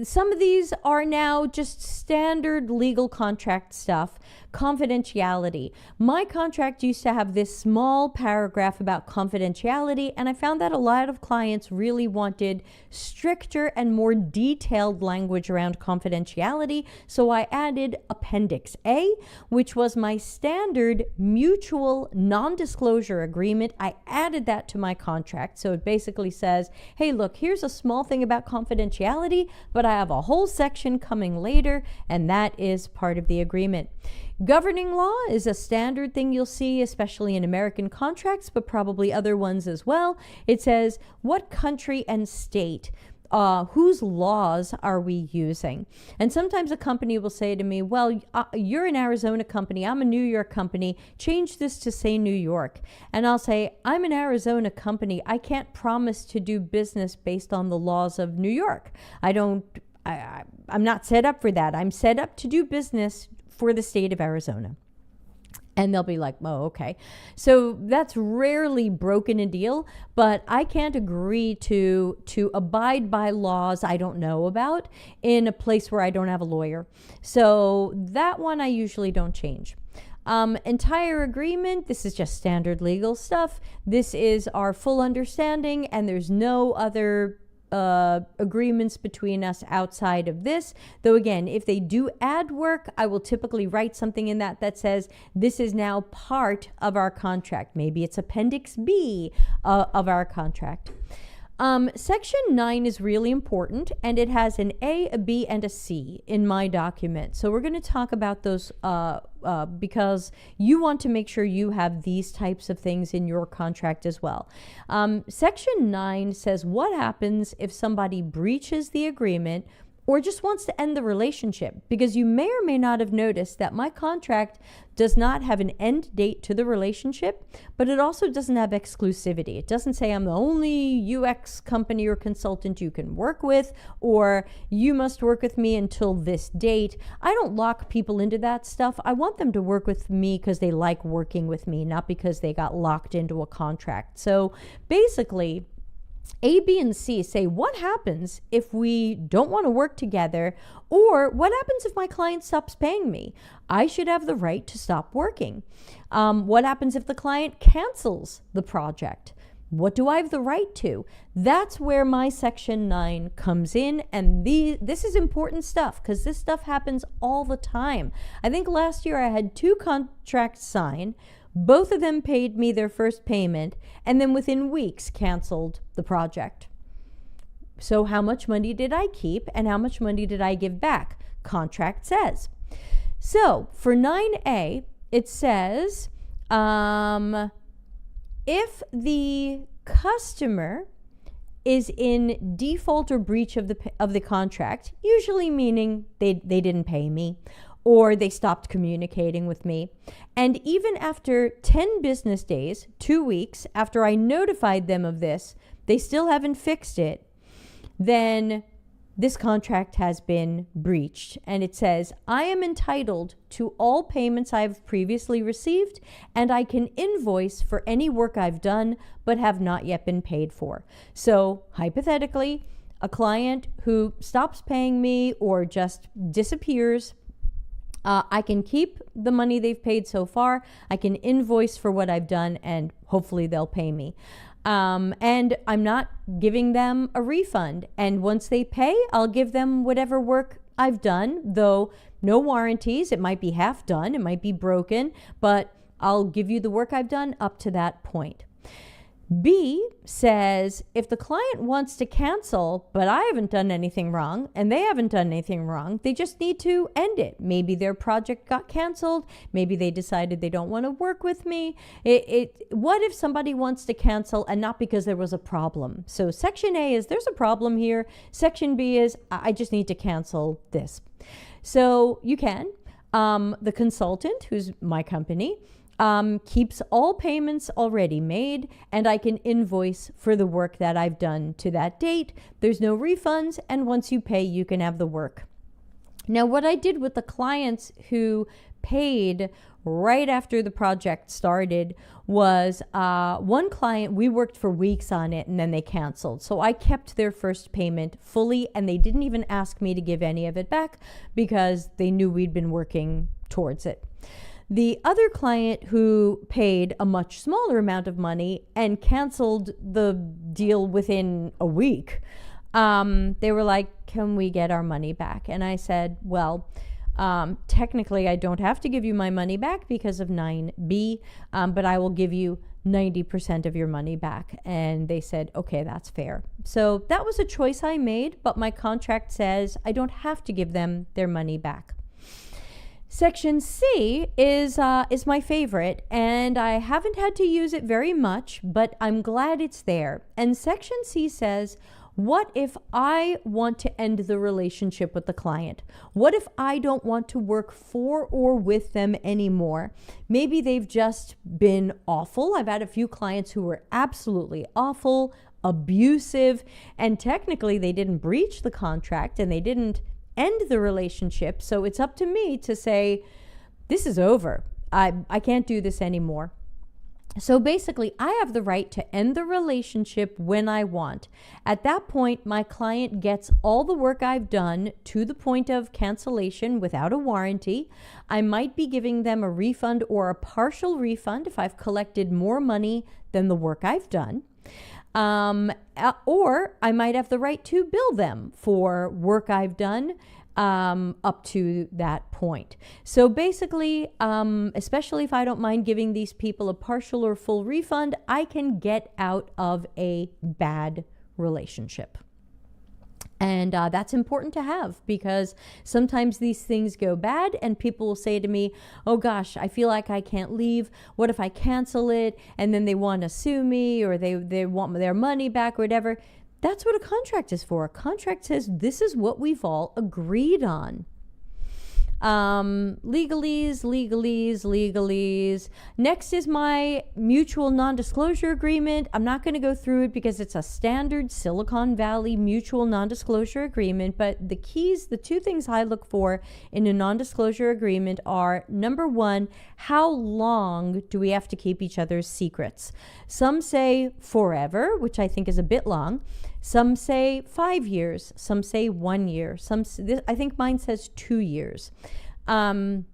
Some of these are now just standard legal contract stuff. Confidentiality. My contract used to have this small paragraph about confidentiality, and I found that a lot of clients really wanted stricter and more detailed language around confidentiality. So I added Appendix A, which was my standard mutual non-disclosure agreement. I added that to my contract. So it basically says, hey, look, here's a small thing about confidentiality, but I have a whole section coming later, and that is part of the agreement. Governing law is a standard thing you'll see, especially in American contracts, but probably other ones as well. It says, what country and state, whose laws are we using? And sometimes a company will say to me, well, you're an Arizona company, I'm a New York company, change this to say New York. And I'll say, I'm an Arizona company, I can't promise to do business based on the laws of New York. I'm not set up for that. I'm set up to do business for the state of Arizona. And they'll be like, oh, okay. So that's rarely broken a deal, but I can't agree to abide by laws I don't know about in a place where I don't have a lawyer. So that one I usually don't change. Entire agreement, this is just standard legal stuff. This is our full understanding, and there's no other agreements between us outside of this. Though again, if they do add work, I will typically write something in that says this is now part of our contract. Maybe it's Appendix B of our contract. Section 9 is really important, and it has an A, a B, and a C in my document. So we're going to talk about those because you want to make sure you have these types of things in your contract as well. Section 9 says what happens if somebody breaches the agreement or just wants to end the relationship, because you may or may not have noticed that my contract does not have an end date to the relationship, but it also doesn't have exclusivity. It doesn't say I'm the only UX company or consultant you can work with, or you must work with me until this date. I don't lock people into that stuff. I want them to work with me because they like working with me, not because they got locked into a contract. So basically, A, B, and C say what happens if we don't want to work together, or what happens if my client stops paying me? I should have the right to stop working. What happens if the client cancels the project? What do I have the right to? That's where my Section 9 comes in, and this is important stuff because this stuff happens all the time. I think last year I had 2 contracts signed. Both of them paid me their first payment, and then within weeks canceled the project. So how much money did I keep, and how much money did I give back? Contract says. So for 9A, it says, if the customer is in default or breach of the contract, usually meaning they didn't pay me, or they stopped communicating with me, and even after 10 business days, 2 weeks, after I notified them of this, they still haven't fixed it, then this contract has been breached. And it says, I am entitled to all payments I have previously received, and I can invoice for any work I've done but have not yet been paid for. So hypothetically, a client who stops paying me or just disappears, I can keep the money they've paid so far. I can invoice for what I've done, and hopefully they'll pay me. And I'm not giving them a refund. And once they pay, I'll give them whatever work I've done, though no warranties. It might be half done, it might be broken, but I'll give you the work I've done up to that point. B says, if the client wants to cancel, but I haven't done anything wrong and they haven't done anything wrong, they just need to end it. Maybe their project got canceled. Maybe they decided they don't want to work with me. What if somebody wants to cancel and not because there was a problem? So Section A is there's a problem here. Section B is I just need to cancel this. So you can. The consultant, who's my company, keeps all payments already made, and I can invoice for the work that I've done to that date. There's no refunds, and once you pay, you can have the work. Now, what I did with the clients who paid right after the project started was one client, we worked for weeks on it and then they canceled. So I kept their first payment fully, and they didn't even ask me to give any of it back because they knew we'd been working towards it. The other client who paid a much smaller amount of money and canceled the deal within a week, they were like, can we get our money back? And I said, well, technically I don't have to give you my money back because of 9B, but I will give you 90% of your money back. And they said, okay, that's fair. So that was a choice I made, but my contract says I don't have to give them their money back. Section C is my favorite, and I haven't had to use it very much, but I'm glad it's there. And Section C says, what if I want to end the relationship with the client? What if I don't want to work for or with them anymore? Maybe they've just been awful. I've had a few clients who were absolutely awful, abusive, and technically they didn't breach the contract and they didn't end the relationship. So it's up to me to say, this is over. I can't do this anymore. So basically, I have the right to end the relationship when I want. At that point, my client gets all the work I've done to the point of cancellation without a warranty. I might be giving them a refund or a partial refund if I've collected more money than the work I've done. Or I might have the right to bill them for work I've done up to that point. So basically, especially if I don't mind giving these people a partial or full refund, I can get out of a bad relationship. And that's important to have, because sometimes these things go bad and people will say to me, oh gosh, I feel like I can't leave. What if I cancel it? And then they want to sue me, or they want their money back or whatever. That's what a contract is for. A contract says this is what we've all agreed on. Legalese. Next is my mutual non-disclosure agreement. I'm not going to go through it because it's a standard Silicon Valley mutual non-disclosure agreement, but the two things I look for in a non-disclosure agreement are, number one, how long do we have to keep each other's secrets? Some say forever, which I think is a bit long. Some say 5 years, some say 1 year, I think mine says 2 years. And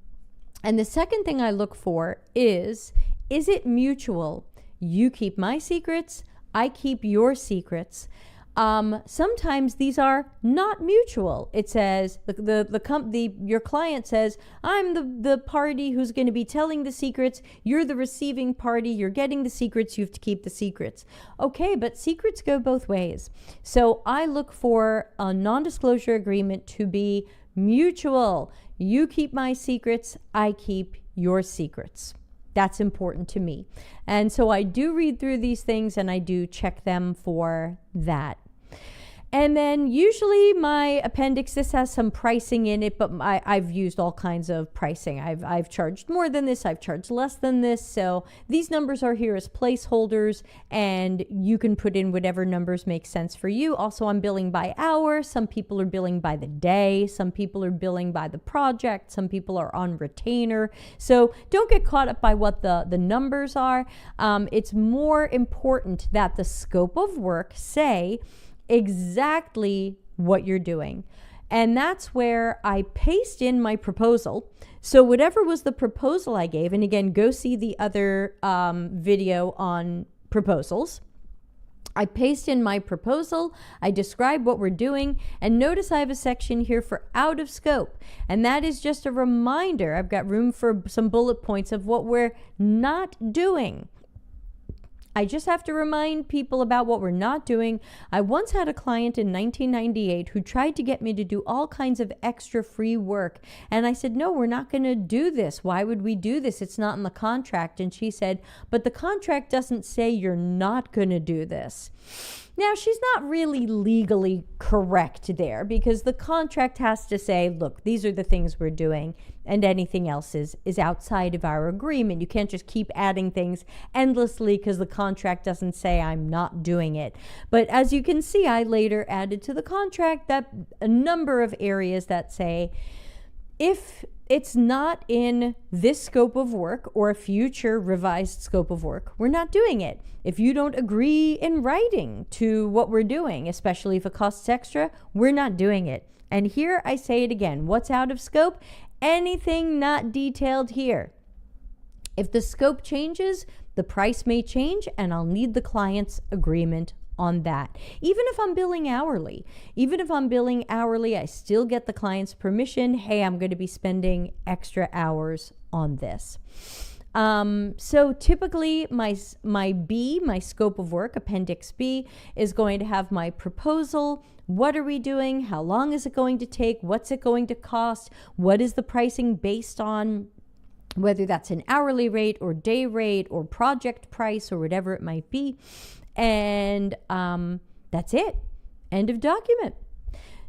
the second thing I look for is it mutual? You keep my secrets, I keep your secrets. Sometimes these are not mutual. It says your client says, I'm the party who's going to be telling the secrets. You're the receiving party. You're getting the secrets. You have to keep the secrets. Okay, but secrets go both ways. So I look for a non-disclosure agreement to be mutual. You keep my secrets. I keep your secrets. That's important to me. And so I do read through these things and I do check them for that. And then usually my appendix, this has some pricing in it, but I've used all kinds of pricing. I've charged more than this, I've charged less than this. So these numbers are here as placeholders, and you can put in whatever numbers make sense for you. Also, I'm billing by hour. Some people are billing by the day. Some people are billing by the project. Some people are on retainer. So don't get caught up by what the numbers are. It's more important that the scope of work say exactly what you're doing. And that's where I paste in my proposal. So whatever was the proposal I gave, and again, go see the other video on proposals. I paste in my proposal, I describe what we're doing, and notice I have a section here for out of scope. And that is just a reminder. I've got room for some bullet points of what we're not doing. I just have to remind people about what we're not doing. I once had a client in 1998 who tried to get me to do all kinds of extra free work. And I said, no, we're not going to do this. Why would we do this? It's not in the contract. And she said, but the contract doesn't say you're not going to do this. Now, she's not really legally correct there, because the contract has to say, look, these are the things we're doing, and anything else is outside of our agreement. You can't just keep adding things endlessly because the contract doesn't say I'm not doing it. But as you can see, I later added to the contract that a number of areas that say, if it's not in this scope of work or a future revised scope of work, we're not doing it. If you don't agree in writing to what we're doing, especially if it costs extra, we're not doing it. And here I say it again, what's out of scope? anything not detailed here. If the scope changes, the price may change, and I'll need the client's agreement on that. Even if I'm billing hourly, I still get the client's permission. Hey, I'm going to be spending extra hours on this. So typically my scope of work, Appendix B, is going to have my proposal. What are we doing? How long is it going to take? What's it going to cost? What is the pricing based on? Whether that's an hourly rate or day rate or project price or whatever it might be. And that's it. End of document.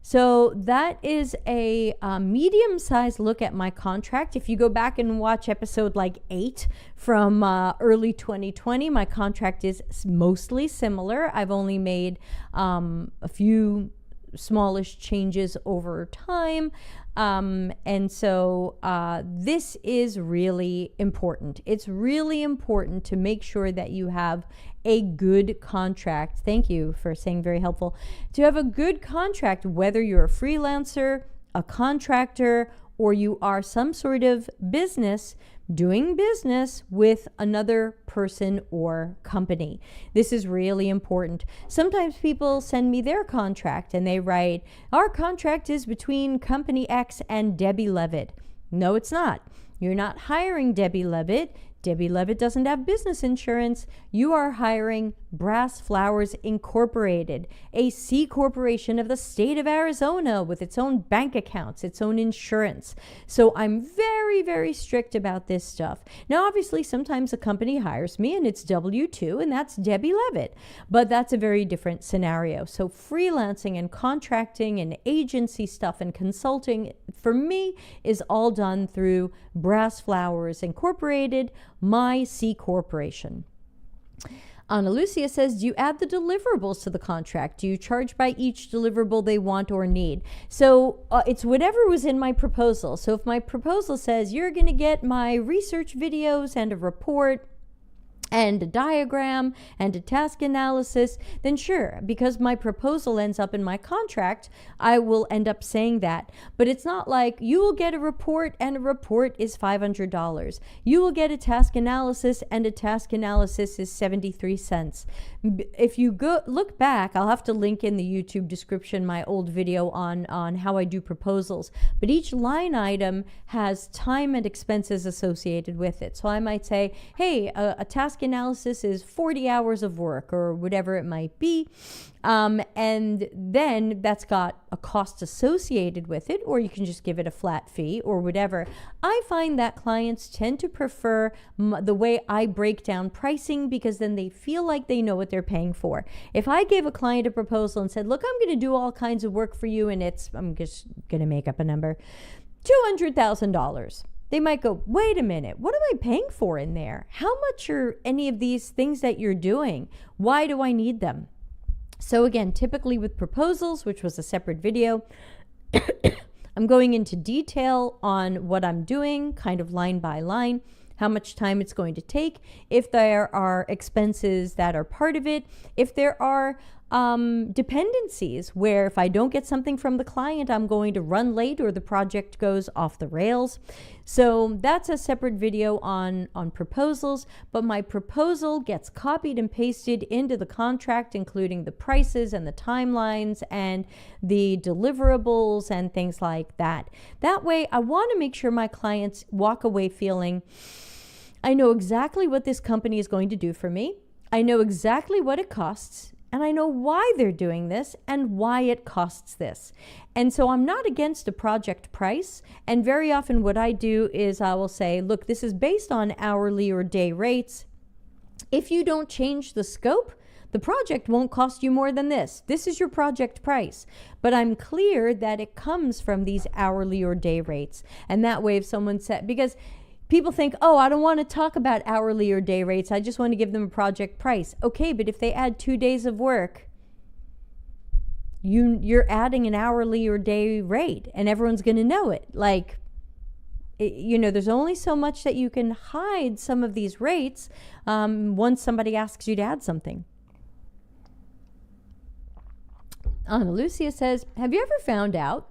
So that is a medium-sized look at my contract. If you go back and watch episode like 8 from early 2020, my contract is mostly similar. I've only made a few smallish changes over time. And so this is really important. It's really important to make sure that you have a good contract. Thank you for saying very helpful. To have a good contract, whether you're a freelancer, a contractor, or you are some sort of business doing business with another person or company. This is really important. Sometimes people send me their contract and they write, our contract is between company X and Debbie Levitt. No, it's not. You're not hiring Debbie Levitt. Debbie Levitt doesn't have business insurance. You are hiring Brass Flowers Incorporated, a C corporation of the state of Arizona with its own bank accounts, its own insurance. So I'm very, very strict about this stuff. Now, obviously, sometimes a company hires me and it's W-2 and that's Debbie Levitt, but that's a very different scenario. So freelancing and contracting and agency stuff and consulting for me is all done through Brass Flowers Incorporated, my C corporation. Ana Lucia says, do you add the deliverables to the contract? Do you charge by each deliverable they want or need? So it's whatever was in my proposal. So if my proposal says you're going to get my research videos and a report and a diagram and a task analysis, then sure, because my proposal ends up in my contract, I will end up saying that. But it's not like you will get a report and a report is $500. You will get a task analysis and a task analysis is 73 cents. If you go look back, I'll have to link in the YouTube description my old video on how I do proposals. But each line item has time and expenses associated with it. So I might say, hey, a task analysis is 40 hours of work or whatever it might be. And then that's got a cost associated with it, or you can just give it a flat fee or whatever. I find that clients tend to prefer the way I break down pricing because then they feel like they know what they're paying for. If I gave a client a proposal and said, look, I'm going to do all kinds of work for you and I'm just going to make up a number, $200,000. They might go, wait a minute, what am I paying for in there? How much are any of these things that you're doing? Why do I need them? So again, typically with proposals, which was a separate video, I'm going into detail on what I'm doing, kind of line by line, how much time it's going to take, if there are expenses that are part of it, if there are dependencies where if I don't get something from the client, I'm going to run late or the project goes off the rails. So that's a separate video on proposals, but my proposal gets copied and pasted into the contract, including the prices and the timelines and the deliverables and things like that. That way, I want to make sure my clients walk away feeling, I know exactly what this company is going to do for me. I know exactly what it costs. And I know why they're doing this and why it costs this. And so I'm not against a project price. And very often what I do is I will say, look, this is based on hourly or day rates. If you don't change the scope, the project won't cost you more than this. This is your project price. But I'm clear that it comes from these hourly or day rates. And that way if someone said, because people think, oh, I don't want to talk about hourly or day rates. I just want to give them a project price. Okay, but if they add 2 days of work, you're adding an hourly or day rate, and everyone's going to know it. Like, there's only so much that you can hide some of these rates once somebody asks you to add something. Ana Lucia says, have you ever found out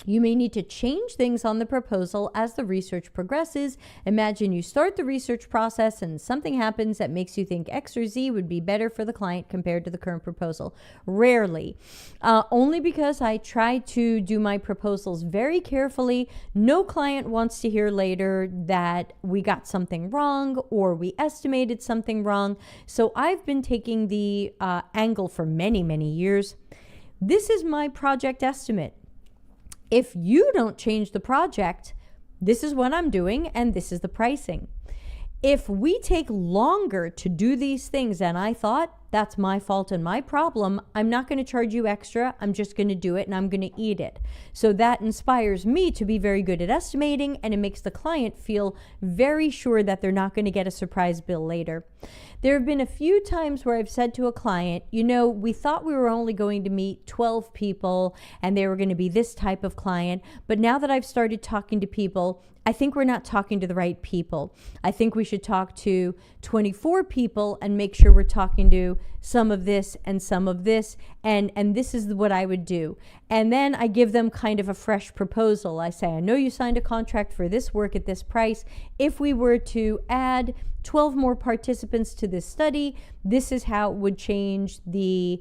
You may need to change things on the proposal as the research progresses. Imagine you start the research process and something happens that makes you think X or Z would be better for the client compared to the current proposal. Rarely. Only because I try to do my proposals very carefully. No client wants to hear later that we got something wrong or we estimated something wrong. So I've been taking the angle for many, many years. This is my project estimate. If you don't change the project, this is what I'm doing and this is the pricing. If we take longer to do these things than I thought, that's my fault and my problem. I'm not going to charge you extra. I'm just going to do it and I'm going to eat it. So that inspires me to be very good at estimating, and it makes the client feel very sure that they're not going to get a surprise bill later. There have been a few times where I've said to a client, you know, we thought we were only going to meet 12 people and they were going to be this type of client, but now that I've started talking to people, I think we're not talking to the right people. I think we should talk to 24 people and make sure we're talking to some of this and some of this, and this is what I would do. And then I give them kind of a fresh proposal. I say, I know you signed a contract for this work at this price. If we were to add 12 more participants to this study, this is how it would change the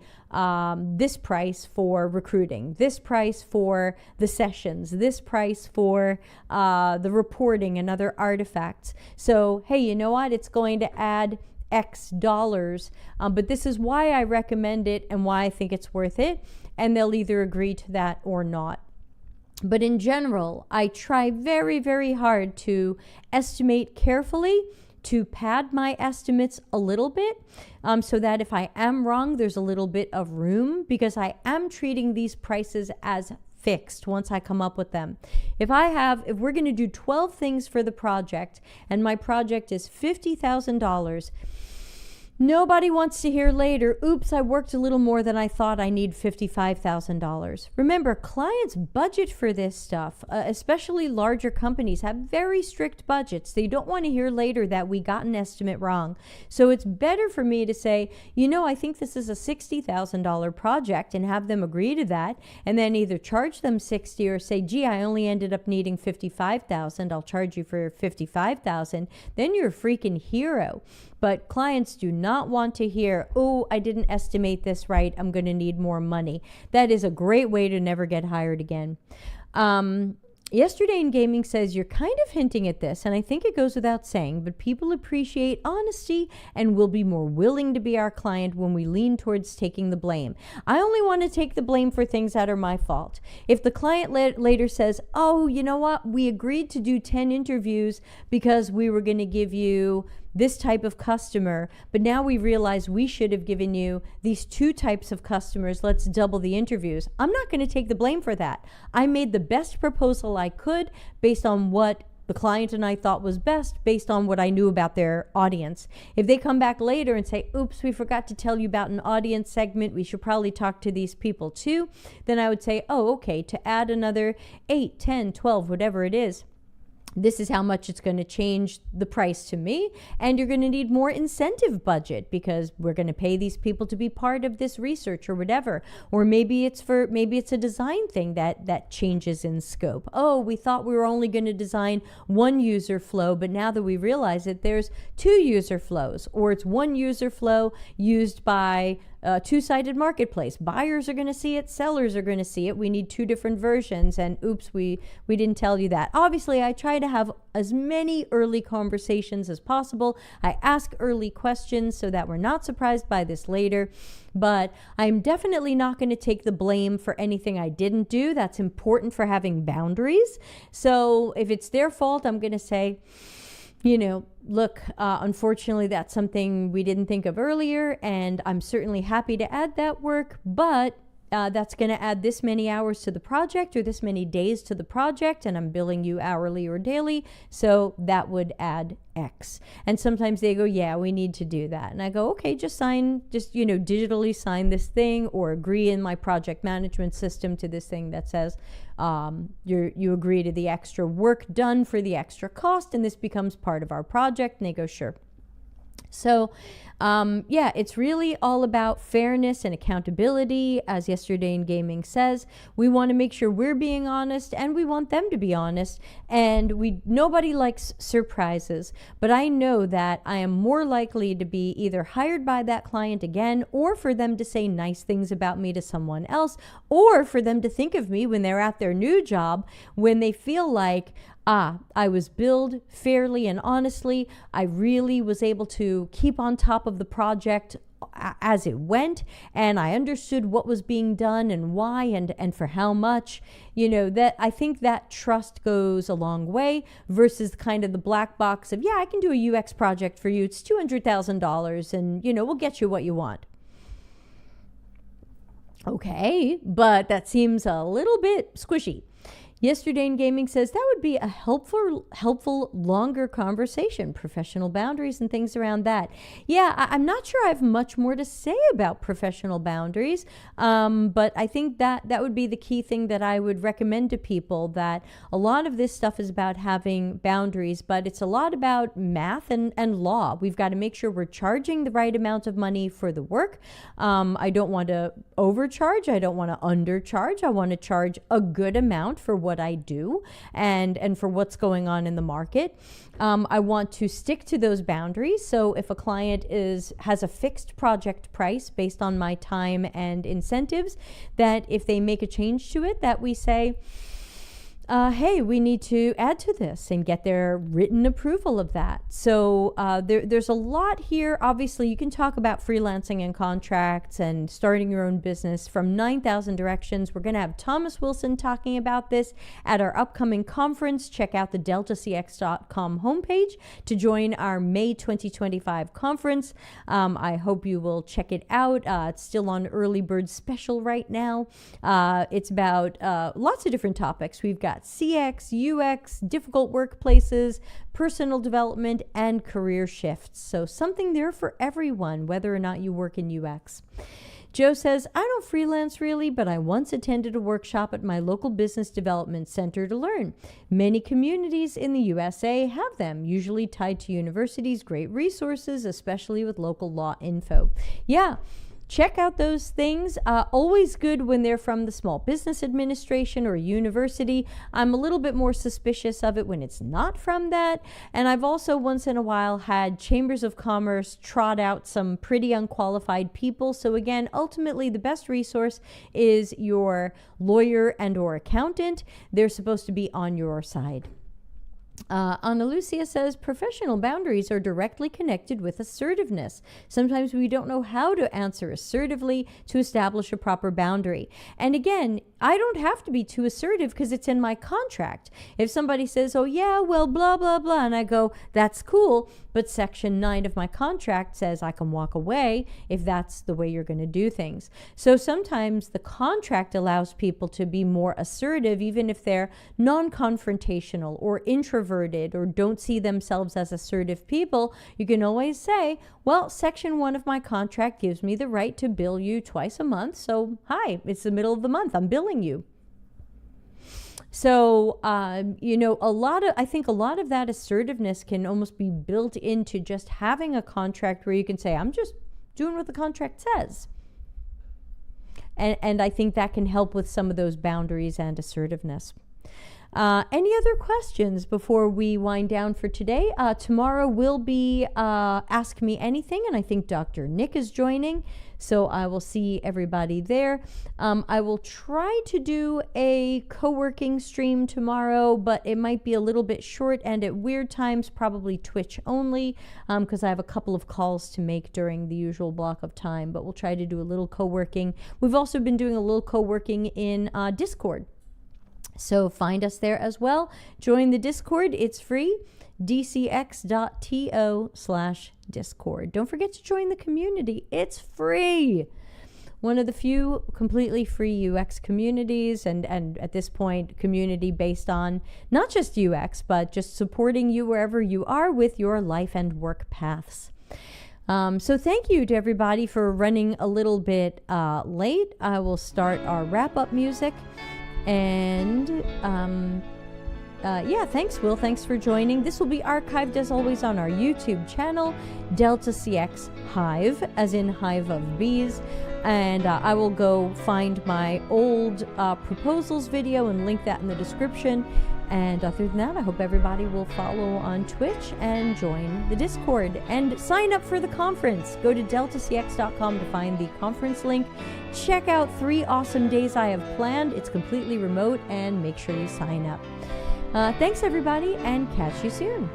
this price for recruiting, this price for the sessions, this price for the reporting and other artifacts. So, hey, you know what? It's going to add X dollars, but this is why I recommend it and why I think it's worth it. And they'll either agree to that or not. But in general, I try very, very hard to estimate carefully, to pad my estimates a little bit, so that if I am wrong, there's a little bit of room, because I am treating these prices as fixed once I come up with them. If we're going to do 12 things for the project and my project is $50,000, nobody wants to hear later, oops, I worked a little more than I thought, I need $55,000. Remember, clients budget for this stuff, especially larger companies have very strict budgets. They don't want to hear later that we got an estimate wrong. So it's better for me to say, you know, I think this is a $60,000 project, and have them agree to that, and then either charge them $60,000 or say, gee, I only ended up needing $55,000. I'll charge you for $55,000. Then you're a freaking hero. But clients do not want to hear, oh, I didn't estimate this right, I'm going to need more money. That is a great way to never get hired again. Yesterday in Gaming says, you're kind of hinting at this, and I think it goes without saying, but people appreciate honesty and will be more willing to be our client when we lean towards taking the blame. I only want to take the blame for things that are my fault. If the client later says, oh, you know what, we agreed to do 10 interviews because we were going to give you this type of customer, but now we realize we should have given you these 2 types of customers, let's double the interviews. I'm not going to take the blame for that. I made the best proposal I could based on what the client and I thought was best, based on what I knew about their audience. If they come back later and say, oops, we forgot to tell you about an audience segment, we should probably talk to these people too, then I would say, oh, okay, to add another 8, 10, 12, whatever it is, this is how much it's going to change the price to me, and you're going to need more incentive budget because we're going to pay these people to be part of this research or whatever. Or maybe it's a design thing that changes in scope. Oh, we thought we were only going to design 1 user flow, but now that we realize that there's 2 user flows, or it's 1 user flow used by two-sided marketplace. Buyers are going to see it, sellers are going to see it. We need 2 different versions, and oops, we didn't tell you that. Obviously, I try to have as many early conversations as possible. I ask early questions so that we're not surprised by this later, but I'm definitely not going to take the blame for anything I didn't do. That's important for having boundaries. So if it's their fault, I'm going to say, you know, look, unfortunately, that's something we didn't think of earlier, and I'm certainly happy to add that work, but that's going to add this many hours to the project or this many days to the project, and I'm billing you hourly or daily, so that would add X. And sometimes they go, yeah, we need to do that. And I go, okay, just digitally sign this thing, or agree in my project management system to this thing that says you agree to the extra work done for the extra cost, and this becomes part of our project. And they go, sure. So, yeah, it's really all about fairness and accountability. As Yesterday in Gaming says, we want to make sure we're being honest and we want them to be honest. And nobody likes surprises, but I know that I am more likely to be either hired by that client again, or for them to say nice things about me to someone else, or for them to think of me when they're at their new job, when they feel like, I was billed fairly and honestly. I really was able to keep on top of the project as it went, and I understood what was being done and why and for how much. That I think that trust goes a long way versus kind of the black box of, yeah, I can do a UX project for you. It's $200,000 and, we'll get you what you want. Okay, but that seems a little bit squishy. Yesterday in Gaming says that would be a helpful longer conversation, professional boundaries and things around that. Yeah, I'm not sure I have much more to say about professional boundaries, but I think that would be the key thing that I would recommend to people, that a lot of this stuff is about having boundaries, but it's a lot about math and law. We've got to make sure we're charging the right amount of money for the work. I don't want to overcharge. I don't want to undercharge. I want to charge a good amount for what I do and for what's going on in the market. I want to stick to those boundaries. So if a client has a fixed project price based on my time and incentives, that if they make a change to it, that we say, hey, we need to add to this and get their written approval of that. So there's a lot here. Obviously, you can talk about freelancing and contracts and starting your own business from 9,000 directions. We're going to have Thomas Wilson talking about this at our upcoming conference. Check out the dcx.to homepage to join our May 2025 conference. I hope you will check it out. It's still on early bird special right now. It's about lots of different topics. We've got CX, UX, difficult workplaces, personal development, and career shifts. So something there for everyone, whether or not you work in UX. Joe says, I don't freelance really, but I once attended a workshop at my local business development center to learn. Many communities in the USA have them, usually tied to universities, great resources, especially with local law info. Yeah. Check out those things. Always good when they're from the Small Business Administration or university. I'm a little bit more suspicious of it when it's not from that. And I've also once in a while had chambers of commerce trot out some pretty unqualified people. So again, ultimately the best resource is your lawyer and or accountant. They're supposed to be on your side. Ana Lucia says, professional boundaries are directly connected with assertiveness. Sometimes we don't know how to answer assertively to establish a proper boundary. And again, I don't have to be too assertive because it's in my contract. If somebody says, oh yeah, well, blah, blah, blah, and I go, that's cool, but section 9 of my contract says I can walk away if that's the way you're going to do things. So sometimes the contract allows people to be more assertive, even if they're non-confrontational or introverted or don't see themselves as assertive people. You can always say, well, section 1 of my contract gives me the right to bill you twice a month. So hi, it's the middle of the month. I'm billing you. So, I think a lot of that assertiveness can almost be built into just having a contract where you can say, I'm just doing what the contract says. And I think that can help with some of those boundaries and assertiveness. Any other questions before we wind down for today? Tomorrow will be Ask Me Anything, and I think Dr. Nick is joining, so I will see everybody there. I will try to do a co-working stream tomorrow, but it might be a little bit short and at weird times, probably Twitch only, because I have a couple of calls to make during the usual block of time, but we'll try to do a little co-working. We've also been doing a little co-working in Discord. So find us there as well. Join the Discord. It's free. dcx.to/Discord. Don't forget to join the community. It's free. One of the few completely free UX communities, and at this point, community based on not just UX, but just supporting you wherever you are with your life and work paths. So thank you to everybody for running a little bit late. I will start our wrap-up music. And yeah, thanks, Will. Thanks for joining. This will be archived, as always, on our YouTube channel, dcx Hive, as in hive of bees. And I will go find my old proposals video and link that in the description. And other than that, I hope everybody will follow on Twitch and join the Discord and sign up for the conference. Go to dcx.to to find the conference link. Check out 3 awesome days I have planned. It's completely remote, and make sure you sign up. Thanks, everybody, and catch you soon.